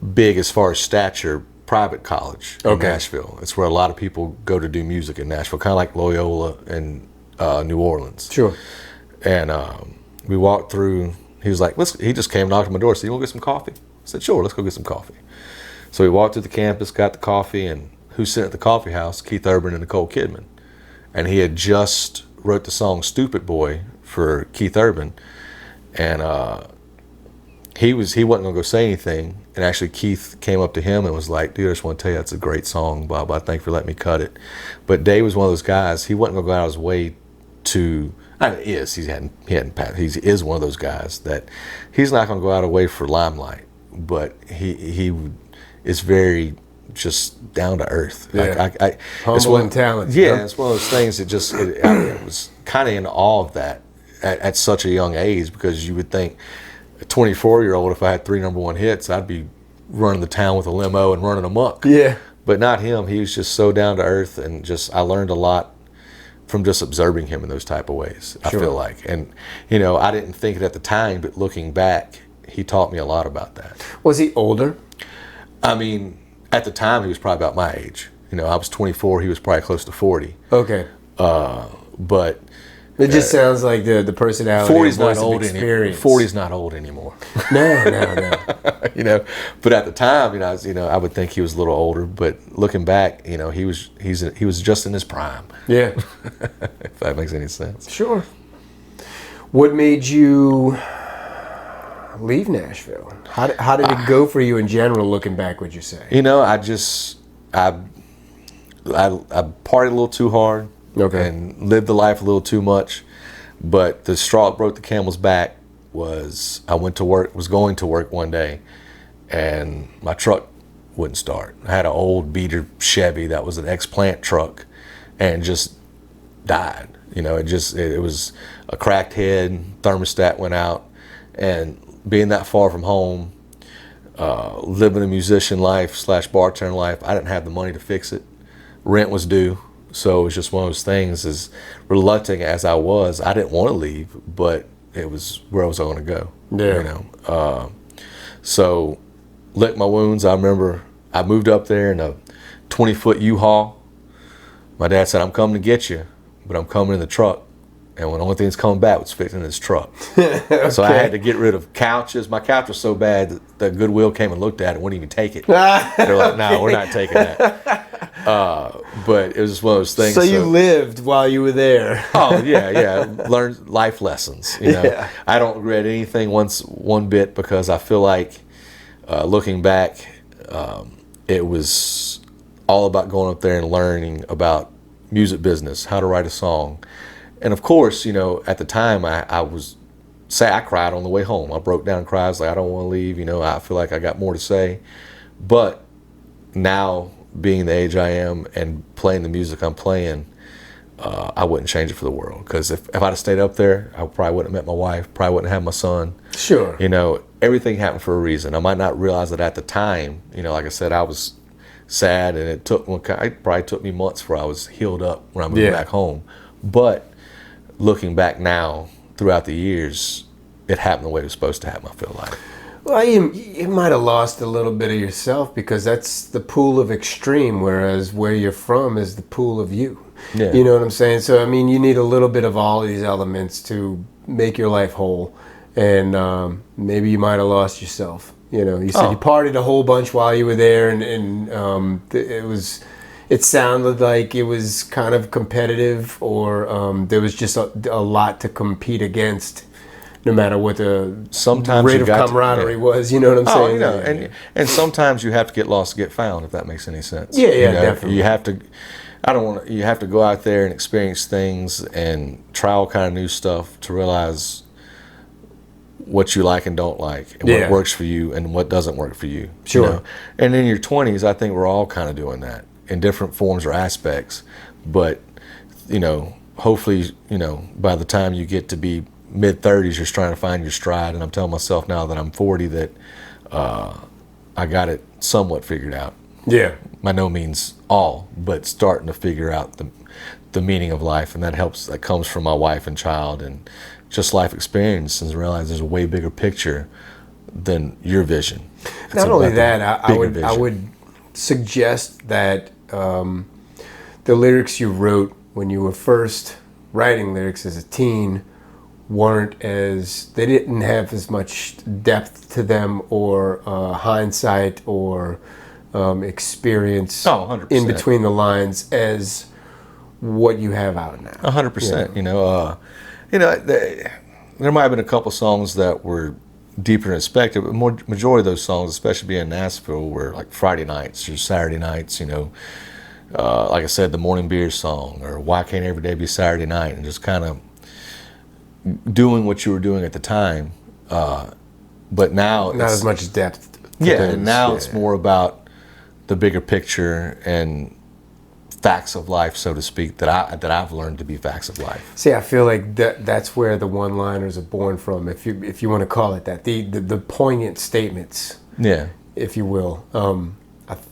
big as far as stature private college in Nashville. It's where a lot of people go to do music in Nashville, kind of like Loyola and New Orleans. Sure. And we walked through. He was like, he just came, knocked on my door, said, "You want to get some coffee?" I said, "Sure, let's go get some coffee." So we walked through the campus, got the coffee, and who's sitting at the coffee house? Keith Urban and Nicole Kidman. And he had just wrote the song "Stupid Boy" for Keith Urban. And he wasn't gonna go say anything, and actually Keith came up to him and was like, "Dude, I just want to tell you that's a great song, Bob. I thank you for letting me cut it." But Dave was one of those guys. He wasn't gonna go out of his way to He hadn't passed. He is one of those guys that he's not going to go out of way for limelight, but he is very just down to earth. Yeah. Humble and talented. Yeah, it's one of those things that just I was kind of in awe of that at such a young age, because you would think a 24-year-old, if I had 3 number 1 hits, I'd be running the town with a limo and running amok. Yeah. But not him. He was just so down to earth, and just I learned a lot from just observing him in those type of ways. I feel like, and I didn't think it at the time, but looking back, he taught me a lot about that. Was he older? I mean, at the time, he was probably about my age. I was 24. He was probably close to 40. Okay. But it just sounds like the personality. 40's not old anymore. 40's not old anymore. No. But at the time, I would think he was a little older. But looking back, he was just in his prime. Yeah. If that makes any sense. Sure. What made you leave Nashville? How did it go for you in general, looking back, would you say? I partied a little too hard. Okay. And lived the life a little too much. But the straw that broke the camel's back was I was going to work one day, and my truck wouldn't start. I had an old beater Chevy that was an ex-plant truck, and just died. It was a cracked head, thermostat went out, and being that far from home, living a musician life / bartender life, I didn't have the money to fix it. Rent was due. So it was just one of those things, as reluctant as I was, I didn't want to leave, but it was where I was going to go. Yeah. So licked my wounds. I remember I moved up there in a 20-foot U-Haul. My dad said, I'm coming to get you, but I'm coming in the truck. And when the only thing that's coming back was fixing his truck. Okay. So I had to get rid of couches. My couch was so bad that the Goodwill came and looked at it, wouldn't even take it. They're like, no, we're not taking that. But it was just one of those things. So you lived while you were there. Oh, yeah. Learned life lessons. Yeah. I don't regret anything one bit, because I feel like, looking back, it was all about going up there and learning about music business, how to write a song. And of course, at the time, I cried on the way home. I broke down and cried. I was like, I don't want to leave. I feel like I got more to say. But now, being the age I am and playing the music I'm playing, I wouldn't change it for the world. Because if I'd have stayed up there, I probably wouldn't have met my wife, probably wouldn't have my son. Sure. Everything happened for a reason. I might not realize it at the time. Like I said, I was sad, and it probably took me months before I was healed up when I moved back home. But looking back now, throughout the years, it happened the way it was supposed to happen, I feel like. Well, you might have lost a little bit of yourself, because that's the pool of extreme, whereas where you're from is the pool of you. Yeah. You know what I'm saying? So, you need a little bit of all of these elements to make your life whole. And maybe you might have lost yourself. You said you partied a whole bunch while you were there, and it sounded like it was kind of competitive, or there was just a lot to compete against, no matter what the rate of camaraderie was. You know what I'm saying? And sometimes you have to get lost to get found, if that makes any sense. Yeah, definitely. You have to. You have to go out there and experience things and try all kind of new stuff to realize what you like and don't like, and what works for you and what doesn't work for you. Sure. And in your 20s, I think we're all kind of doing that in different forms or aspects. But, hopefully, by the time you get to be mid-30s, you're trying to find your stride. And I'm telling myself now that I'm 40 that I got it somewhat figured out. Yeah. By no means all, but starting to figure out the meaning of life. And that comes from my wife and child, and just life experience, and realize there's a way bigger picture than your vision. Not only that, I would suggest that the lyrics you wrote when you were first writing lyrics as a teen they didn't have as much depth to them, or hindsight, or experience 100%. in between the lines as what you have out now. 100%. There might have been a couple songs that were deeper than expected, but majority of those songs, especially being in Nashville, were like Friday nights or Saturday nights. Like I said, the Morning Beer song, or Why Can't Every Day Be Saturday Night, and just kind of doing what you were doing at the time. But now Not as much depth. to Yeah, things. and now Yeah. it's more about the bigger picture and facts of life, so to speak, that I've learned to be facts of life. See, I feel like that's where the one-liners are born from, if you want to call it that. The poignant statements, Yeah. if you will.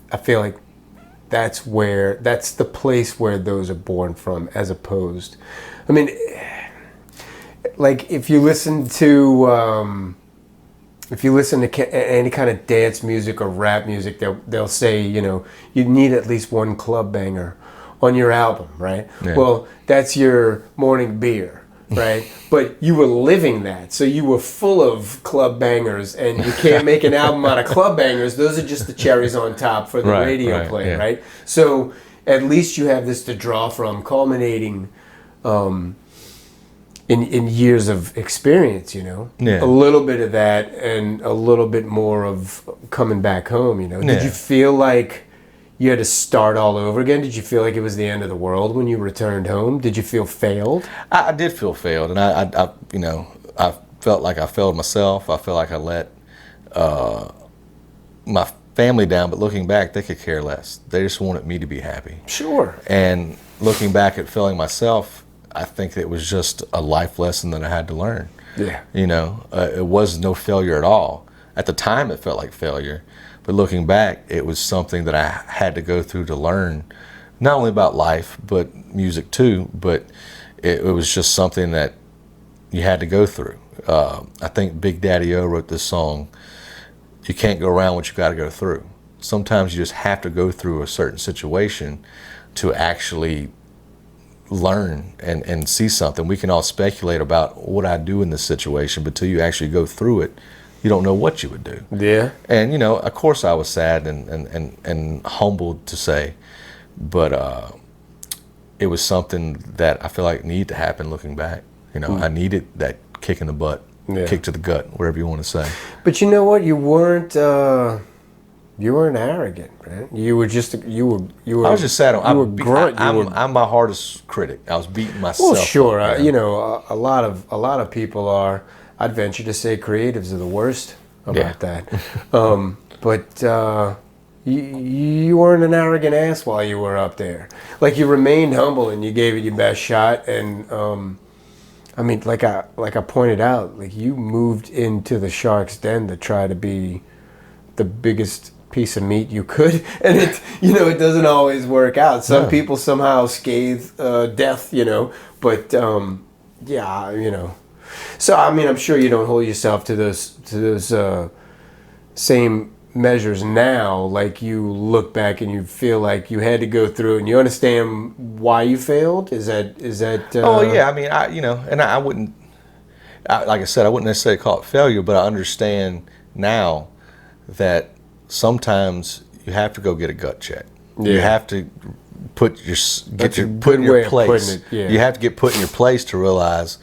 I feel like that's the place where those are born from, as opposed. I mean, like if you listen to any kind of dance music or rap music, they'll say, you need at least one club banger on your album, right? Yeah. Well, that's your morning beer, right? But you were living that, so you were full of club bangers, and you can't make an album out of club bangers. Those are just the cherries on top for the radio play, yeah. right? So at least you have this to draw from, culminating in years of experience, Yeah. a little bit of that and a little bit more of coming back home, Did Yeah. you feel like you had to start all over again? Did you feel like it was the end of the world when you returned home? Did you feel failed? I did feel failed, and I felt like I failed myself. I felt like I let my family down, but looking back, they could care less. They just wanted me to be happy. Sure. And looking back at failing myself, I think it was just a life lesson that I had to learn. Yeah. It was no failure at all. At the time, it felt like failure. But looking back, it was something that I had to go through to learn, not only about life, but music too. But it was just something that you had to go through. I think Big Daddy O wrote this song, you can't go around what you got to go through. Sometimes you just have to go through a certain situation to actually learn and see something. We can all speculate about what I do in this situation, but till you actually go through it, you don't know what you would do. Yeah. And of course I was sad and humbled to say, but it was something that I feel like needed to happen looking back. I needed that kick in the butt, kick to the gut, whatever you want to say. But you know what? You weren't arrogant, right? You were just you were. I was just sad. I'm my hardest critic. I was beating myself. Well, sure. up. A lot of people are. I'd venture to say creatives are the worst about that. But you weren't an arrogant ass while you were up there. Like, you remained humble and you gave it your best shot. And like I pointed out, like, you moved into the shark's den to try to be the biggest piece of meat you could, and it doesn't always work out. Some people somehow scathe death, but So I'm sure you don't hold yourself to those same measures now. Like, you look back and you feel like you had to go through, and you understand why you failed. Is that? Oh yeah, I wouldn't. Like I said, I wouldn't necessarily call it failure, but I understand now that sometimes you have to go get a gut check. Yeah. You have to put in your place. Yeah. You have to get put in your place to realize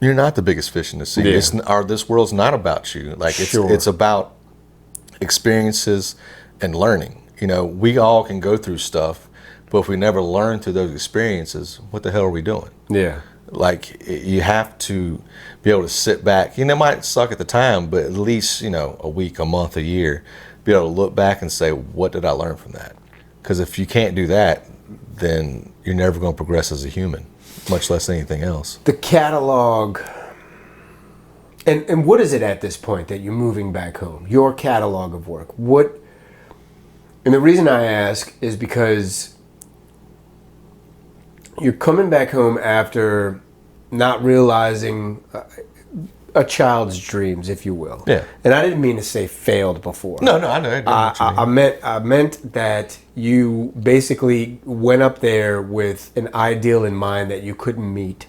you're not the biggest fish in the sea. Yeah. This world's not about you. Like, it's about experiences and learning. We all can go through stuff, but if we never learn through those experiences, what the hell are we doing? Yeah. Like, you have to be able to sit back. It might suck at the time, but at least, a week, a month, a year, be able to look back and say, what did I learn from that? Because if you can't do that, then you're never going to progress as a human, much less anything else. The catalog, and what is it at this point that you're moving back home? Your catalog of work. And the reason I ask is because you're coming back home after not realizing a child's dreams, if you will. Yeah. And I didn't mean to say failed before. No, I know. I meant that you basically went up there with an ideal in mind that you couldn't meet,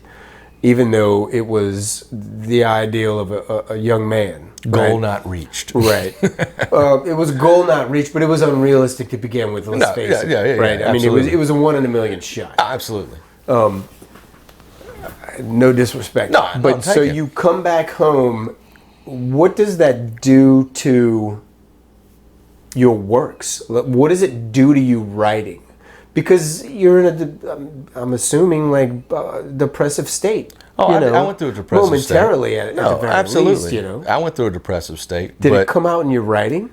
even though it was the ideal of a young man. Goal not reached. Right. It was goal not reached, but it was unrealistic to begin with. Let's face it. Yeah, right. I mean, it was a 1 in a million shot. Absolutely. No disrespect. No, but so you come back home. What does that do to your works? What does it do to you writing? Because you're in I'm assuming, like, depressive state. Oh, I went through a depressive momentarily state. at No, the very absolutely. least, you know. I went through a depressive state. Did it come out in your writing?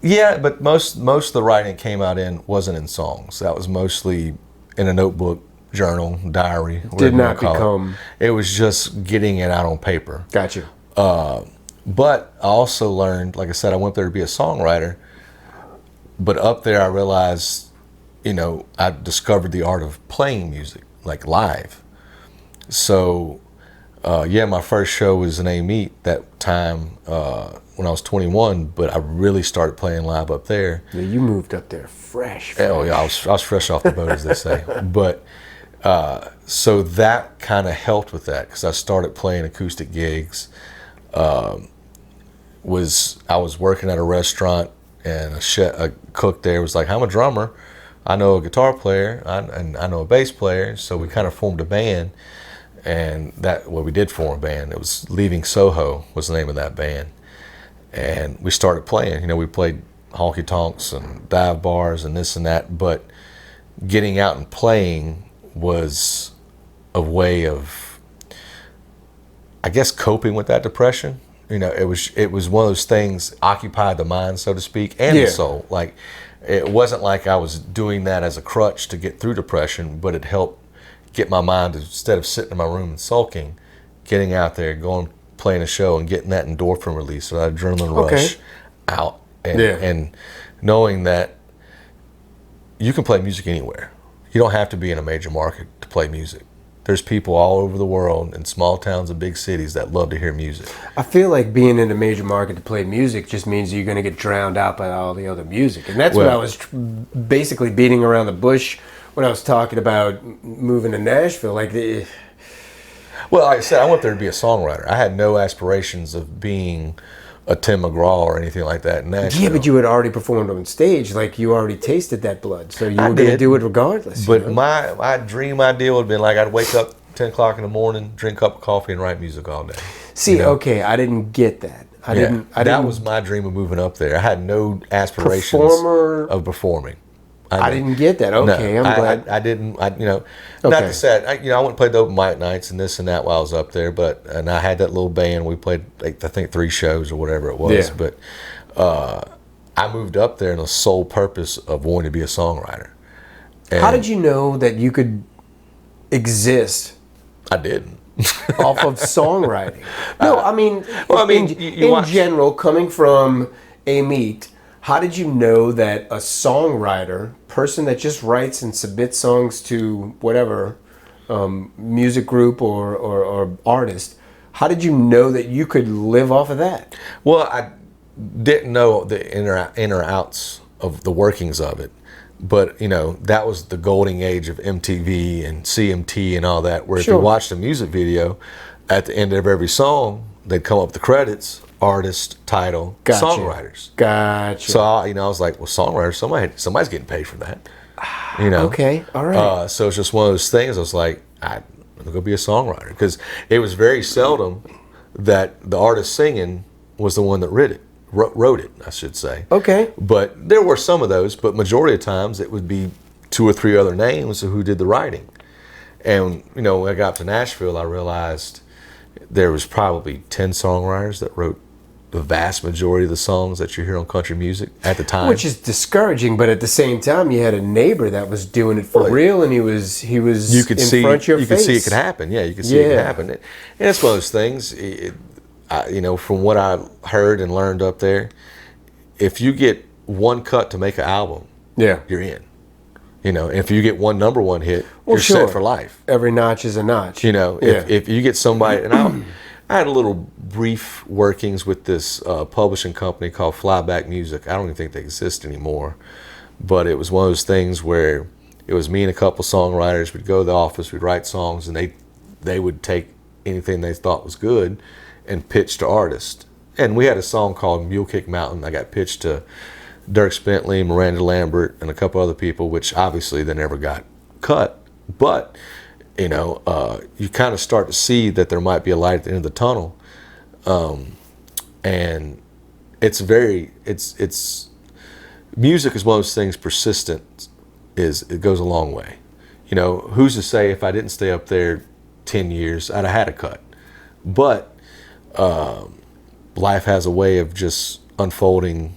Yeah, but most of the writing came out wasn't in songs. That was mostly in a notebook, journal, diary. Did not become. It was just getting it out on paper. Got you. But I also learned, like I said, I went there to be a songwriter. But up there, I realized, I discovered the art of playing music, like live. So, my first show was in A-Meet that time when I was 21, but I really started playing live up there. Yeah, you moved up there fresh. Oh, yeah, I was fresh off the boat, as they say. But, so that kind of helped with that, because I started playing acoustic gigs. I was working at a restaurant, and a cook there was like, I'm a drummer, I know a guitar player, and I know a bass player, so we kind of formed a band. And we did form a band. It was Leaving Soho was the name of that band. And we started playing. We played honky tonks and dive bars and this and that, but getting out and playing was a way of, I guess, coping with that depression. It was one of those things, occupied the mind, so to speak, and the soul. Like, it wasn't like I was doing that as a crutch to get through depression, but it helped get my mind, instead of sitting in my room and sulking, getting out there, going, playing a show, and getting that endorphin release, or that adrenaline rush out, and knowing that you can play music anywhere. You don't have to be in a major market to play music. There's people all over the world in small towns and big cities that love to hear music. I feel like being in a major market to play music just means you're going to get drowned out by all the other music. And that's what I was basically beating around the bush when I was talking about moving to Nashville. Well, like I said, I went there to be a songwriter. I had no aspirations of being a Tim McGraw or anything like that in Nashville. Yeah, but you had already performed on stage. Like, you already tasted that blood, so you were going to do it regardless. But my dream idea would have been like, I'd wake up 10 o'clock in the morning, drink a cup of coffee, and write music all day. See, okay, I didn't get that. That was my dream of moving up there. I had no aspirations of performing. I didn't get that. Okay, no, I'm glad. I didn't. Not to say, I went and played the open mic nights and this and that while I was up there. And I had that little band. We played, I think, 3 shows or whatever it was. Yeah. But I moved up there in the sole purpose of wanting to be a songwriter. And how did you know that you could exist? I didn't. Off of songwriting. No, I mean, in general, coming from A-Meet, how did you know that a songwriter, person that just writes and submits songs to whatever music group or artist, how did you know that you could live off of that? Well, I didn't know the inner outs of the workings of it. But, that was the golden age of MTV and CMT and all that, where if you watched a music video, at the end of every song, they'd come up with the credits, artist, title, songwriters. Gotcha. So, I was like, well, songwriters, somebody's getting paid for that. Okay, all right. So it's just one of those things. I was like, I'm going to go be a songwriter. Because it was very seldom that the artist singing was the one that wrote it, I should say. Okay. But there were some of those, but majority of times it would be 2 or 3 other names who did the writing. And, when I got to Nashville, I realized there was probably 10 songwriters that wrote the vast majority of the songs that you hear on country music at the time. Which is discouraging, but at the same time, you had a neighbor that was doing it for real, and he was front of your face. You could see it could happen. Yeah, you could see it could happen. And it's one of those things, from what I heard and learned up there, if you get one cut to make an album, you're in. If you get one number 1 hit, you're set for life. Every notch is a notch. If you get somebody, and I had a little brief workings with this publishing company called Flyback Music. I don't even think they exist anymore. But it was one of those things where it was me and a couple songwriters. We'd go to the office, we'd write songs, and they would take anything they thought was good and pitch to artists. And we had a song called Mule Kick Mountain. I got pitched to Dierks Bentley, Miranda Lambert, and a couple other people, which obviously they never got cut. But you kind of start to see that there might be a light at the end of the tunnel. And it's music is one of those things, persistent it goes a long way. Who's to say if I didn't stay up there 10 years, I'd have had a cut. But life has a way of just unfolding.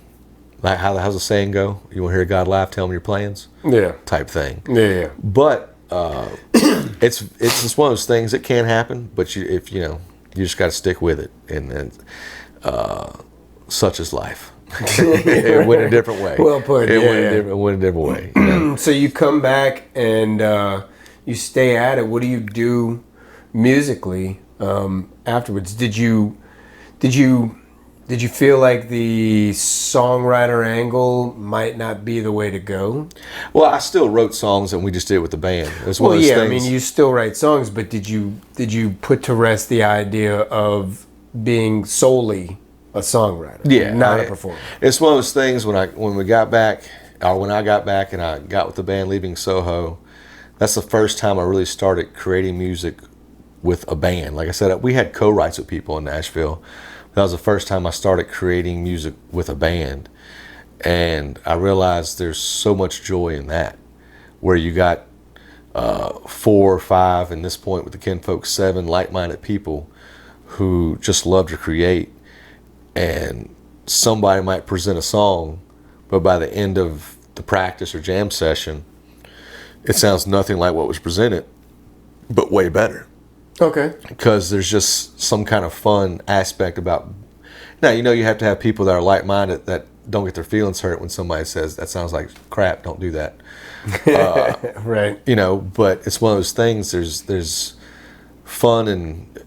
Like how's the saying go? You want to hear God laugh? Tell him your plans. Yeah. Type thing. Yeah. But it's just one of those things that can happen. But you just got to stick with it, and such is life. It went a different way. Well put. It went a different way. So you come back and you stay at it. What do you do musically afterwards? Did you feel like the songwriter angle might not be the way to go? Well, I still wrote songs, and we just did it with the band. It's one Well, of those yeah, things. I mean, you still write songs, but did you put to rest the idea of being solely a songwriter, not a performer? It's one of those things when I got back and I got with the band leaving Soho. That's the first time I really started creating music with a band. Like I said, we had co-writes with people in Nashville. That was the first time I started creating music with a band, and I realized there's so much joy in that, where you got 4 or 5, and this point with the Kinfolk 7 like-minded people who just love to create, and somebody might present a song, but by the end of the practice or jam session, it sounds nothing like what was presented, but way better. Okay. Because there's just some kind of fun aspect about. Now, you have to have people that are like-minded that don't get their feelings hurt when somebody says, that sounds like crap, don't do that. Right. But it's one of those things, there's fun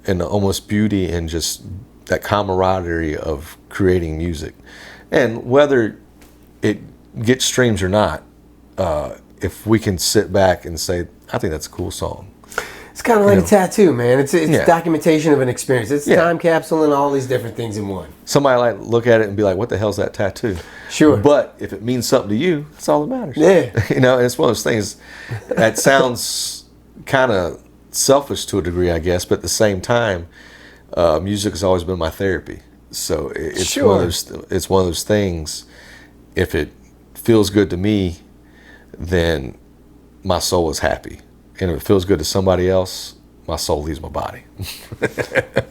and almost beauty in just that camaraderie of creating music. And whether it gets streams or not, if we can sit back and say, I think that's a cool song. It's kind of like a tattoo, man. It's documentation of an experience. It's time capsule and all these different things in one. Somebody like look at it and be like, what the hell's that tattoo? Sure. But if it means something to you, that's all that matters. Yeah. And it's one of those things that sounds kind of selfish to a degree, I guess, but at the same time, music has always been my therapy. So it's one of those things. If it feels good to me, then my soul is happy. And if it feels good to somebody else, my soul leaves my body.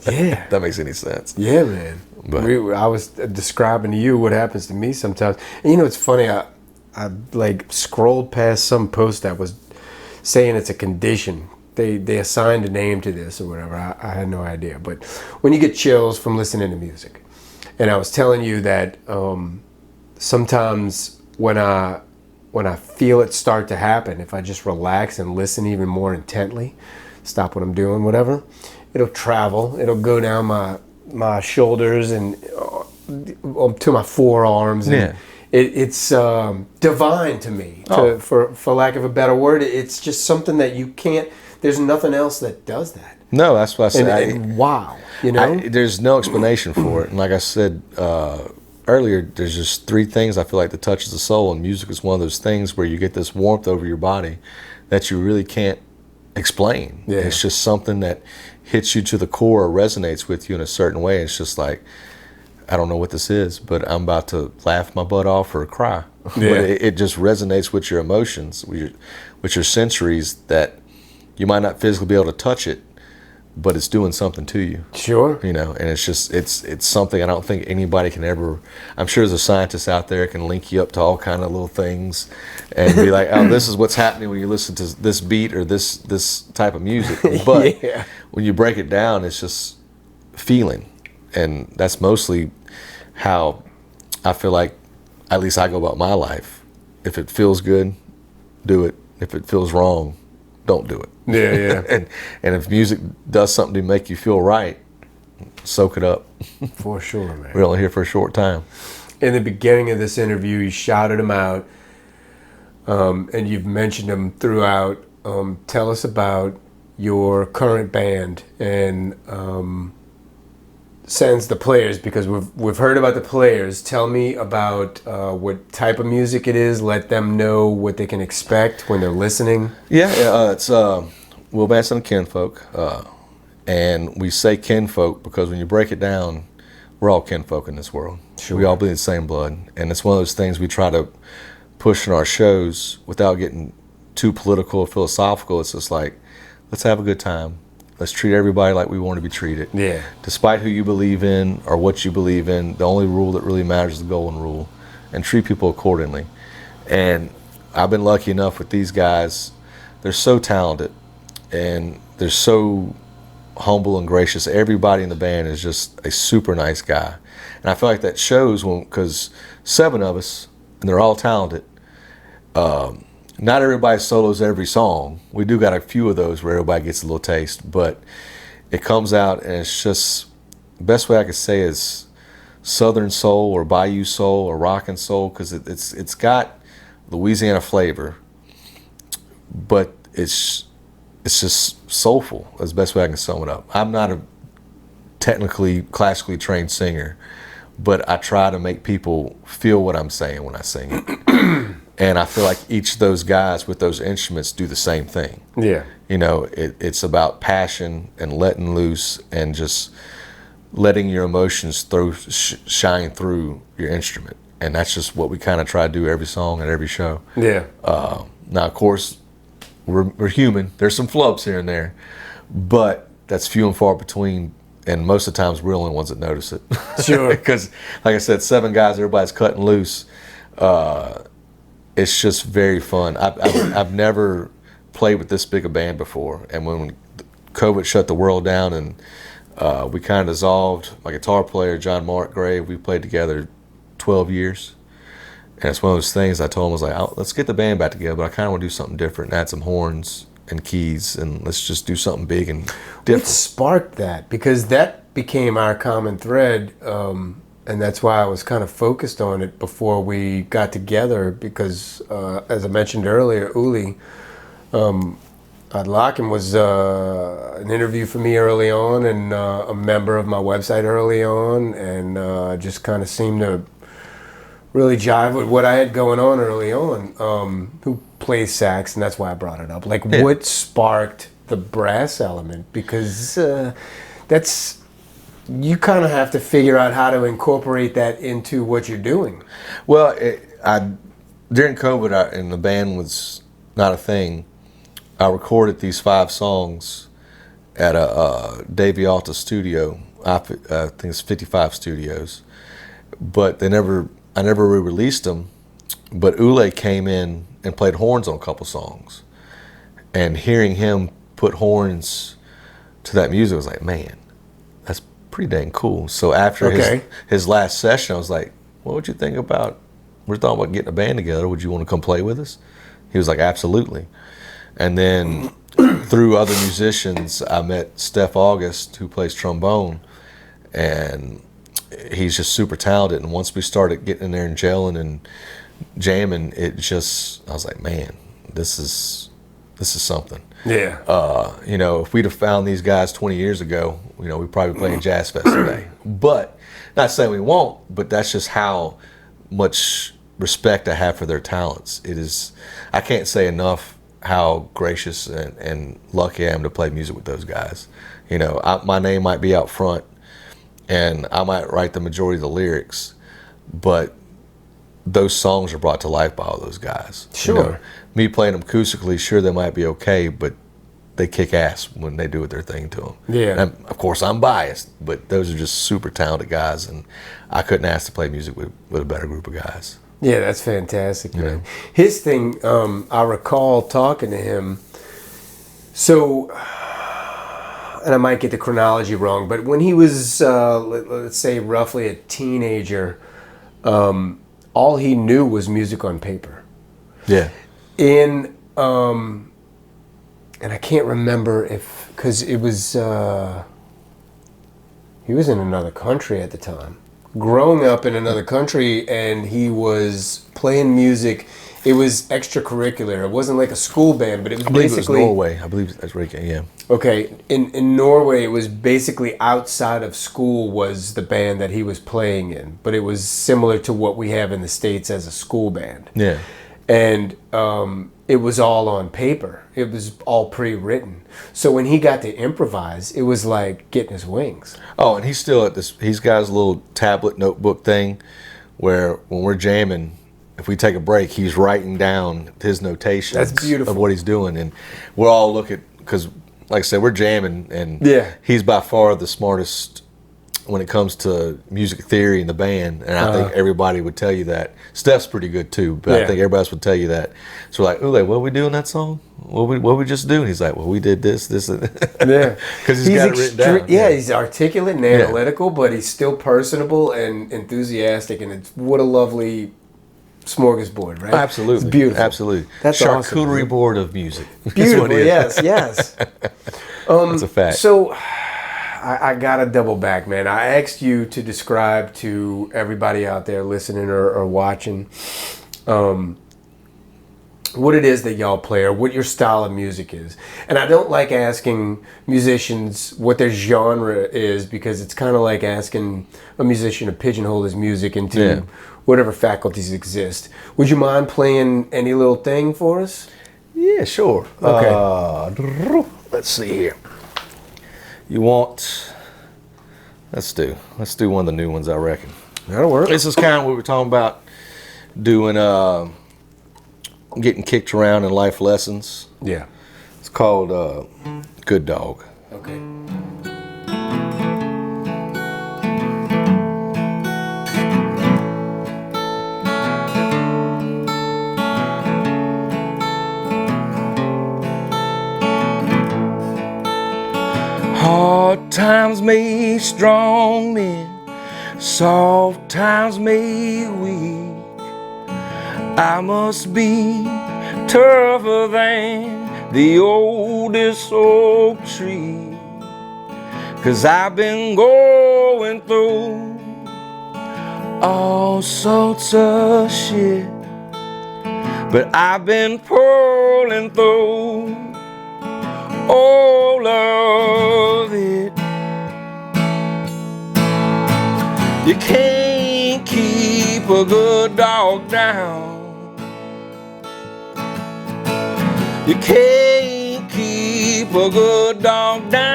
Yeah. If that makes any sense. Yeah, man. But I was describing to you what happens to me sometimes. And it's funny, I like scrolled past some post that was saying it's a condition. They assigned a name to this or whatever. I had no idea. But when you get chills from listening to music, and I was telling you that sometimes when I feel it start to happen, if I just relax and listen even more intently, stop what I'm doing, whatever, it'll travel. It'll go down my shoulders and to my forearms. And it's divine to me. For lack of a better word, it's just something that you can't. There's nothing else that does that. No, that's what I said. And wow, there's no explanation for it. And like I said earlier, there's just 3 things I feel like that touches the soul, and music is one of those things where you get this warmth over your body that you really can't explain. Yeah. It's just something that hits you to the core or resonates with you in a certain way. It's just like, I don't know what this is, but I'm about to laugh my butt off or cry. Yeah. But it just resonates with your emotions, with your sensories, that you might not physically be able to touch it, but it's doing something to you. Sure. And it's just, it's something I don't think anybody can ever. I'm sure there's a scientist out there can link you up to all kind of little things and be like, oh, this is what's happening when you listen to this beat or this type of music. But when you break it down, it's just feeling. And that's mostly how I feel like, at least I go about my life. If it feels good, do it. If it feels wrong, don't do it. Yeah. and if music does something to make you feel right, soak it up. For sure, man. We're only here for a short time. In the beginning of this interview, you shouted them out, and you've mentioned them throughout. Tell us about your current band and Sans the Players, because we've heard about the Players. Tell me about what type of music it is. Let them know what they can expect when they're listening. Yeah, it's Will Vance and Kinfolk, and we say Kinfolk because when you break it down, we're all kinfolk in this world. Sure. We all bleed the same blood, and it's one of those things we try to push in our shows without getting too political or philosophical. It's just like, let's have a good time. Let's treat everybody like we want to be treated. Yeah. Despite who you believe in or what you believe in, the only rule that really matters is the golden rule, and treat people accordingly. And I've been lucky enough with these guys. They're so talented, and they're so humble and gracious. Everybody in the band is just a super nice guy. And I feel like that shows because 7 of us, and they're all talented. Not everybody solos every song. We do got a few of those where everybody gets a little taste, but it comes out and it's just, the best way I could say is Southern soul or Bayou soul or rockin' soul, because it's got Louisiana flavor, but it's just soulful. That's the best way I can sum it up. I'm not a technically classically trained singer, but I try to make people feel what I'm saying when I sing it. And I feel like each of those guys with those instruments do the same thing. Yeah. You know, it's about passion and letting loose and just letting your emotions shine through your instrument. And that's just what we kind of try to do every song and every show. Yeah. Now, of course, we're human. There's some flubs here and there, but that's few and far between. And most of the times, we're the only ones that notice it. Sure. Because, like I said, 7 guys, everybody's cutting loose. It's just very fun. I've never played with this big a band before. And when COVID shut the world down and we kind of dissolved, my guitar player, John Markgrave, we played together 12 years. And it's one of those things I told him, I was like, oh, let's get the band back together, but I kind of want to do something different and add some horns and keys, and let's just do something big and different. What sparked that? Because that became our common thread, and that's why I was kind of focused on it before we got together, because as I mentioned earlier, Uli Adlakin was an interview for me early on, and a member of my website early on, and just kind of seemed to really jive with what I had going on early on, who plays sax, and that's why I brought it up. Like, yeah. What sparked the brass element? Because that's, you kind of have to figure out how to incorporate that into what you're doing. Well, during COVID, and the band was not a thing, I recorded these 5 songs at a Davey Alta studio. I think it's 55 studios, but I never re-released them. But Ule came in and played horns on a couple songs, and hearing him put horns to that music, I was like, man, that's pretty dang cool. So after his last session, I was like, what would you think about, we're talking about getting a band together, would you want to come play with us? He was like, absolutely. And then through other musicians, I met Steph August, who plays trombone, and he's just super talented. And once we started getting in there and gelling and jamming, I was like, man, this is something. Yeah. You know, if we'd have found these guys 20 years ago, you know, we'd probably be playing Jazz Fest today. But not saying we won't, but that's just how much respect I have for their talents. It is, I can't say enough how gracious and lucky I am to play music with those guys. You know, my name might be out front, and I might write the majority of the lyrics, but those songs are brought to life by all those guys. Sure. You know, me playing them acoustically, sure, they might be okay, but they kick ass when they do their thing to them. Yeah. And of course, I'm biased, but those are just super talented guys, and I couldn't ask to play music with a better group of guys. Yeah, that's fantastic, man. Yeah. His thing, I recall talking to him, so, and I might get the chronology wrong, but when he was, let's say, roughly a teenager, all he knew was music on paper. Yeah. And I can't remember because it was, he was in another country at the time. Growing up in another country, and he was playing music. It was extracurricular. It wasn't like a school band, but it was basically... it was Norway. I believe that's right, yeah. Okay, in Norway, it was basically outside of school was the band that he was playing in, but it was similar to what we have in the States as a school band. Yeah. And it was all on paper. It was all pre-written. So when he got to improvise, it was like getting his wings. Oh, and he's still at this, he's got his little tablet notebook thing where when we're jamming, if we take a break, he's writing down his notations. That's beautiful. Of what he's doing. And we're all looking, because like I said, we're jamming, and Yeah. he's by far the smartest when it comes to music theory in the band, and I think everybody would tell you that. Steph's pretty good too, but I think everybody else would tell you that. So we're like, Ule, what we do in that song? What we just do? And he's like, well, we did this, and Yeah, because he's got it written down. Yeah, he's articulate and analytical, but he's still personable and enthusiastic, and it's what a lovely smorgasbord, right? Absolutely, it's beautiful. Absolutely, That's charcuterie awesome, board of music. Beautiful, That's what it is. yes. That's a fact. So, I gotta double back, man. I asked you to describe to everybody out there listening or watching what it is that y'all play or what your style of music is. And I don't like asking musicians what their genre is, because it's kind of like asking a musician to pigeonhole his music into whatever faculties exist. Would you mind playing any little thing for us? Yeah, sure. Okay. Let's see here. You want? Let's do one of the new ones, I reckon. That'll work. This is kind of what we're talking about, doing getting kicked around in life lessons. Yeah. It's called Good Dog. Okay. Hard times make strong men, soft times make weak. I must be tougher than the oldest oak tree, 'cause I've been going through all sorts of shit, but I've been pulling through all of it. You can't keep a good dog down. You can't keep a good dog down.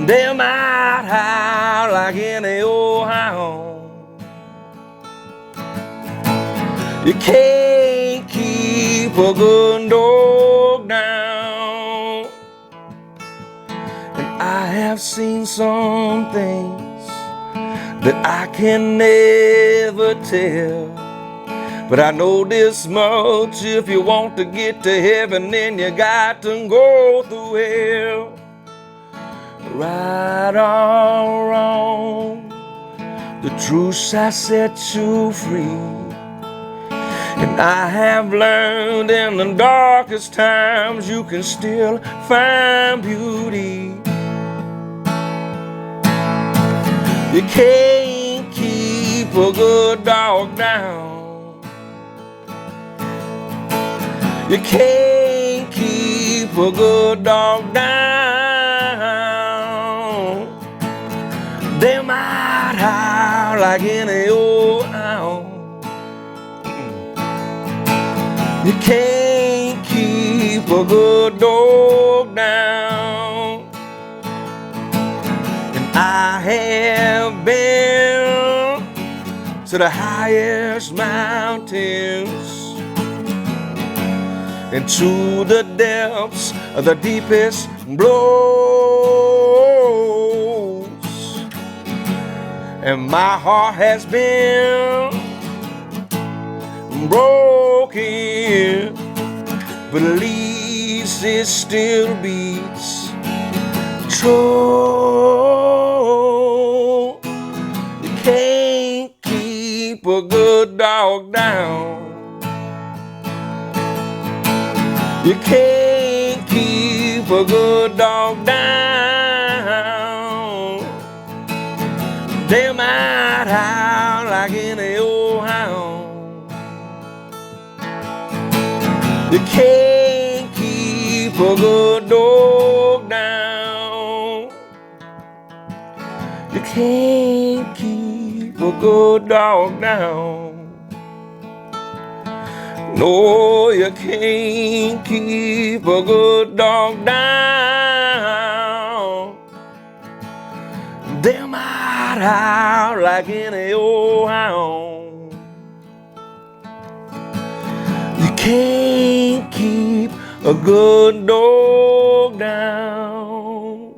They might howl like any old hound. You can't keep a good dog down. And I have seen some things that I can never tell, but I know this much: if you want to get to heaven, then you got to go through hell. Right or wrong, the truth shall set you free. And I have learned in the darkest times you can still find beauty. You can't keep a good dog down. You can't keep a good dog down. They might howl like any old hound. You can't keep a good dog down. And I have been to the highest mountains and to the depths of the deepest blows. And my heart has been broken, but at least it still beats true. You can't keep a good dog down. You can't keep a good dog down. They might howl like any old hound. You can't keep a good dog down. You can't keep a good dog down. No, you can't keep a good dog down. They might howl like any old hound. You can't keep a good dog down.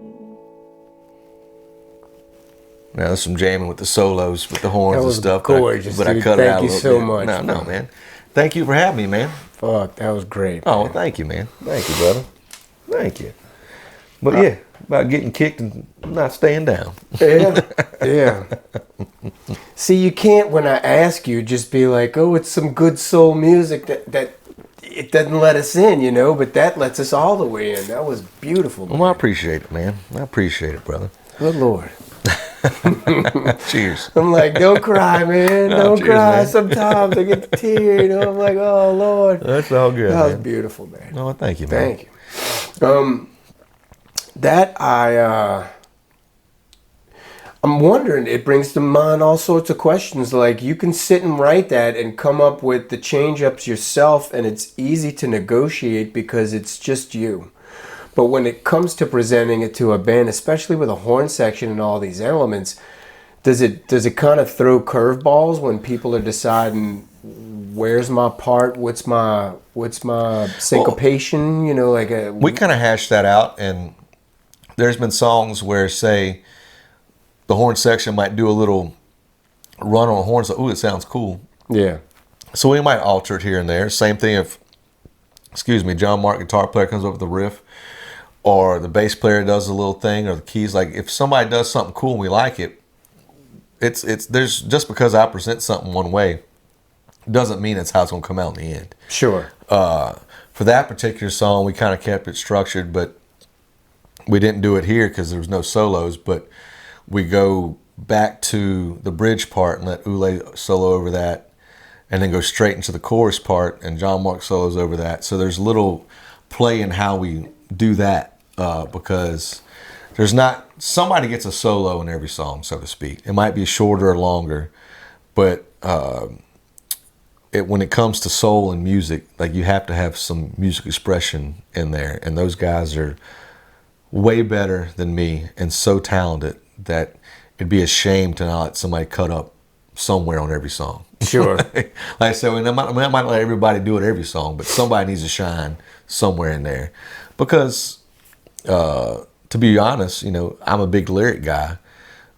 Now there's some jamming with the solos, with the horns and stuff. Gorgeous, but I dude. cut it out Thank a you little so bit. much. No, man. Thank you for having me, man. Fuck, that was great. Oh, well, thank you, man. Thank you, brother. Thank you. But yeah, about getting kicked and not staying down. Yeah. See, you can't, when I ask you, just be like, oh, it's some good soul music that it doesn't let us in, you know, but that lets us all the way in. That was beautiful, man. Well, I appreciate it, man. I appreciate it, brother. Good Lord. Cheers. I'm like, don't cry, man. Don't cheers, cry. man. Sometimes I get the tear, you know. I'm like, oh, Lord. That's all good, That was man. beautiful, man. Oh, thank you, man. Thank you. I'm wondering, it brings to mind all sorts of questions. Like, you can sit and write that and come up with the change-ups yourself, and it's easy to negotiate because it's just you. But when it comes to presenting it to a band, especially with a horn section and all these elements, does it kind of throw curveballs when people are deciding where's my part, what's my syncopation, you know, like We kind of hashed that out, and there's been songs where, say, the horn section might do a little run on horns, like, ooh, it sounds cool. yeah. So we might alter it here and there. Same thing if, John Mark, guitar player, comes up with a riff, or the bass player does a little thing, or the keys. Like, if somebody does something cool and we like it, there's just because I present something one way doesn't mean it's how it's going to come out in the end. Sure. For that particular song, we kind of kept it structured, but we didn't do it here because there was no solos. But we go back to the bridge part and let Ule solo over that, and then go straight into the chorus part, and John Mark solos over that. So there's a little play in how we do that, because there's not, somebody gets a solo in every song, so to speak. It might be shorter or longer, but when it comes to soul and music, like, you have to have some music expression in there, and those guys are way better than me and so talented that it'd be a shame to not let somebody cut up somewhere on every song. Sure. Like I said, I might not let everybody do it every song, but somebody needs to shine somewhere in there. Because, to be honest, you know, I'm a big lyric guy,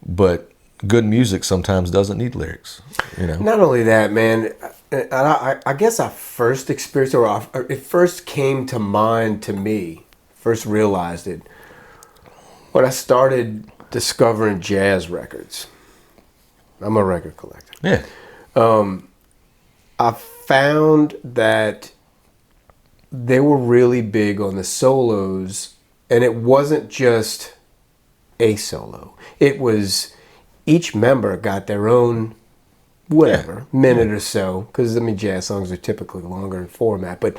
but good music sometimes doesn't need lyrics, you know. Not only that, man, I guess I first experienced, or it first came to mind to me, first realized it, when I started discovering jazz records. I'm a record collector. Yeah. I found that they were really big on the solos, and it wasn't just a solo. It was each member got their own minute or so, because, I mean, jazz songs are typically longer in format, but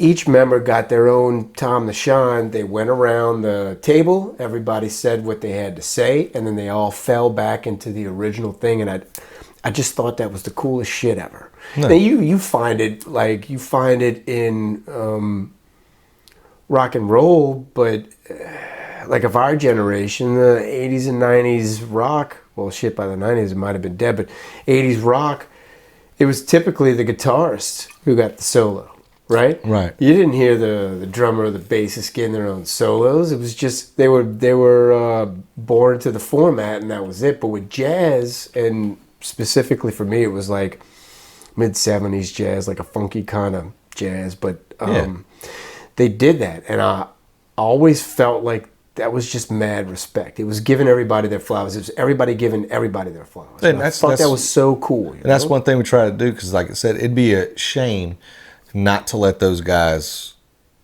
each member got their own time to shine. They went around the table, everybody said what they had to say, and then they all fell back into the original thing, and I just thought that was the coolest shit ever. No. Now you find it in rock and roll, but like of our generation, the 80s and 90s rock, well, shit, by the 90s it might have been dead, but 80s rock, it was typically the guitarist who got the solo, right? Right. You didn't hear the drummer or the bassist getting their own solos. It was just they were born to the format, and that was it. But with jazz, and specifically for me, it was like mid-70s jazz, like a funky kind of jazz, but they did that, and I always felt like that was just mad respect. It was giving everybody their flowers. It was everybody giving everybody their flowers. And I thought that was so cool. And that's one thing we try to do, because, like I said, it'd be a shame not to let those guys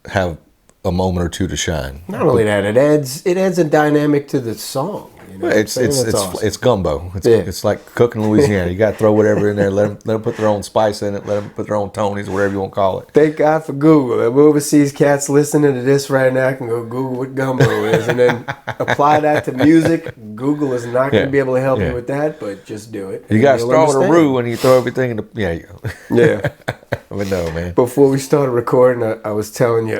have a moment or two to shine. Not only that, it adds a dynamic to the song. You know, It's awesome. it's gumbo. It's, Yeah. it's like cooking in Louisiana. You got to throw whatever in there. Let them put their own spice in it. Let them put their own Tonys, whatever you want to call it. Thank God for Google. If overseas cats listening to this right now can go Google what gumbo is, and then apply that to music. Google is not going to be able to help you with that, but just do it. You got to You'll start with a understand. roux when you throw everything in the. Yeah, you go. Yeah. But no, man. Before we started recording, I was telling you,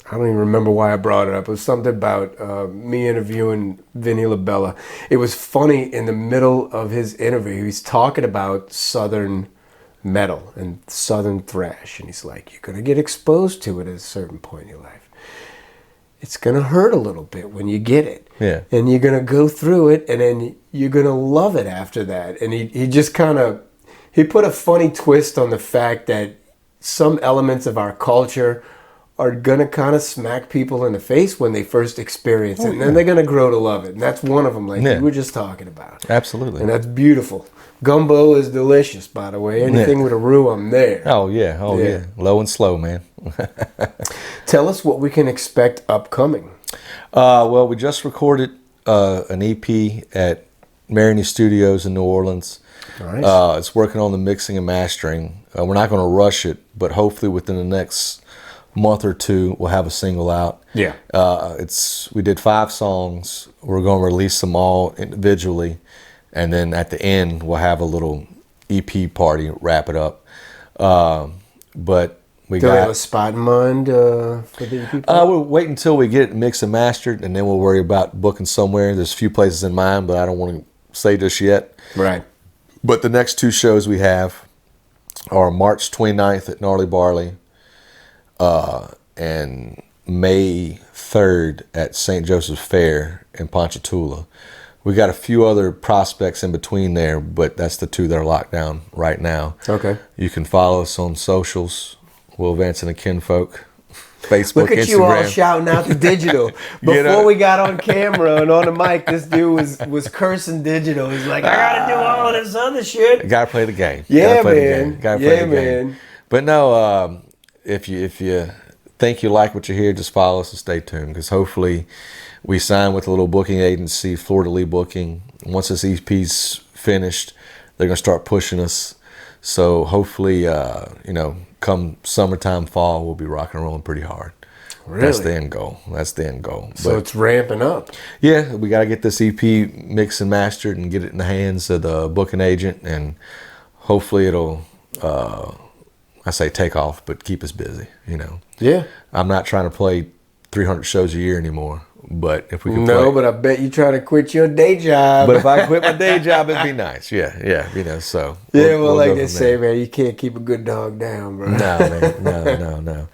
I don't even remember why I brought it up. It was something about me interviewing Vinny LaBella. It was funny, in the middle of his interview, he's talking about Southern metal and southern thrash, and he's like, you're going to get exposed to it at a certain point in your life. It's going to hurt a little bit when you get it. Yeah. And you're going to go through it, and then you're going to love it after that. And he just kind of, he put a funny twist on the fact that some elements of our culture are going to kind of smack people in the face when they first experience it. And then they're going to grow to love it. And that's one of them, like we were just talking about. Absolutely. And that's beautiful. Gumbo is delicious, by the way. Anything with a roux, I'm there. Oh, yeah. Oh, yeah. Low and slow, man. Tell us what we can expect upcoming. Well, we just recorded an EP at Marigny Studios in New Orleans. Nice. It's working on the mixing and mastering. We're not going to rush it, but hopefully within the next month or two, we'll have a single out. Yeah. We did 5 songs. We're going to release them all individually. And then at the end, we'll have a little EP party, wrap it up. But we Do you have got a spot in mind for the EP party? we'll wait until we get it mixed and mastered, and then we'll worry about booking somewhere. There's a few places in mind, but I don't want to say just yet. Right. But the next 2 shows we have are March 29th at Gnarly Barley and May 3rd at St. Joseph's Fair in Ponchatoula. We got a few other prospects in between there, but that's the 2 that are locked down right now. Okay. You can follow us on socials, Will Vance and the Kinfolk, Facebook, Look at Instagram. you all shouting out the digital. Before we got on camera and on the mic, this dude was cursing digigital. He's like, I gotta do all of this other shit. Gotta play the game. Yeah, Gotta play man. The game. Gotta play Yeah, the game. man. But no, if you think you like what you hear, just follow us and stay tuned, because hopefully we sign with a little booking agency, Florida Lee Booking. Once this EP's finished, they're gonna start pushing us. So hopefully, come summertime, fall, we'll be rocking and rolling pretty hard. Really? That's the end goal. That's the end goal. So it's ramping up. Yeah, we got to get this EP mixed and mastered and get it in the hands of the booking agent, and hopefully it'll, I say take off, but keep us busy, Yeah. I'm not trying to play 300 shows a year anymore, but if we can but I bet you try to quit your day job. But if I quit my day job, it'd be nice. Yeah, so. We'll like go they from say, there. man, you can't keep a good dog down, bro. No, man, no.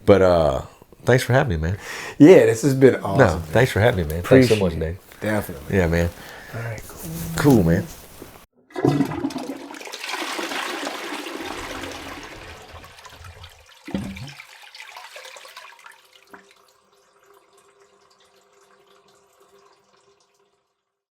But thanks for having me, man. Yeah, this has been awesome. No, thanks for having me, man. Thanks so much, Dave. Definitely. Yeah, man. All right, cool. Cool, man.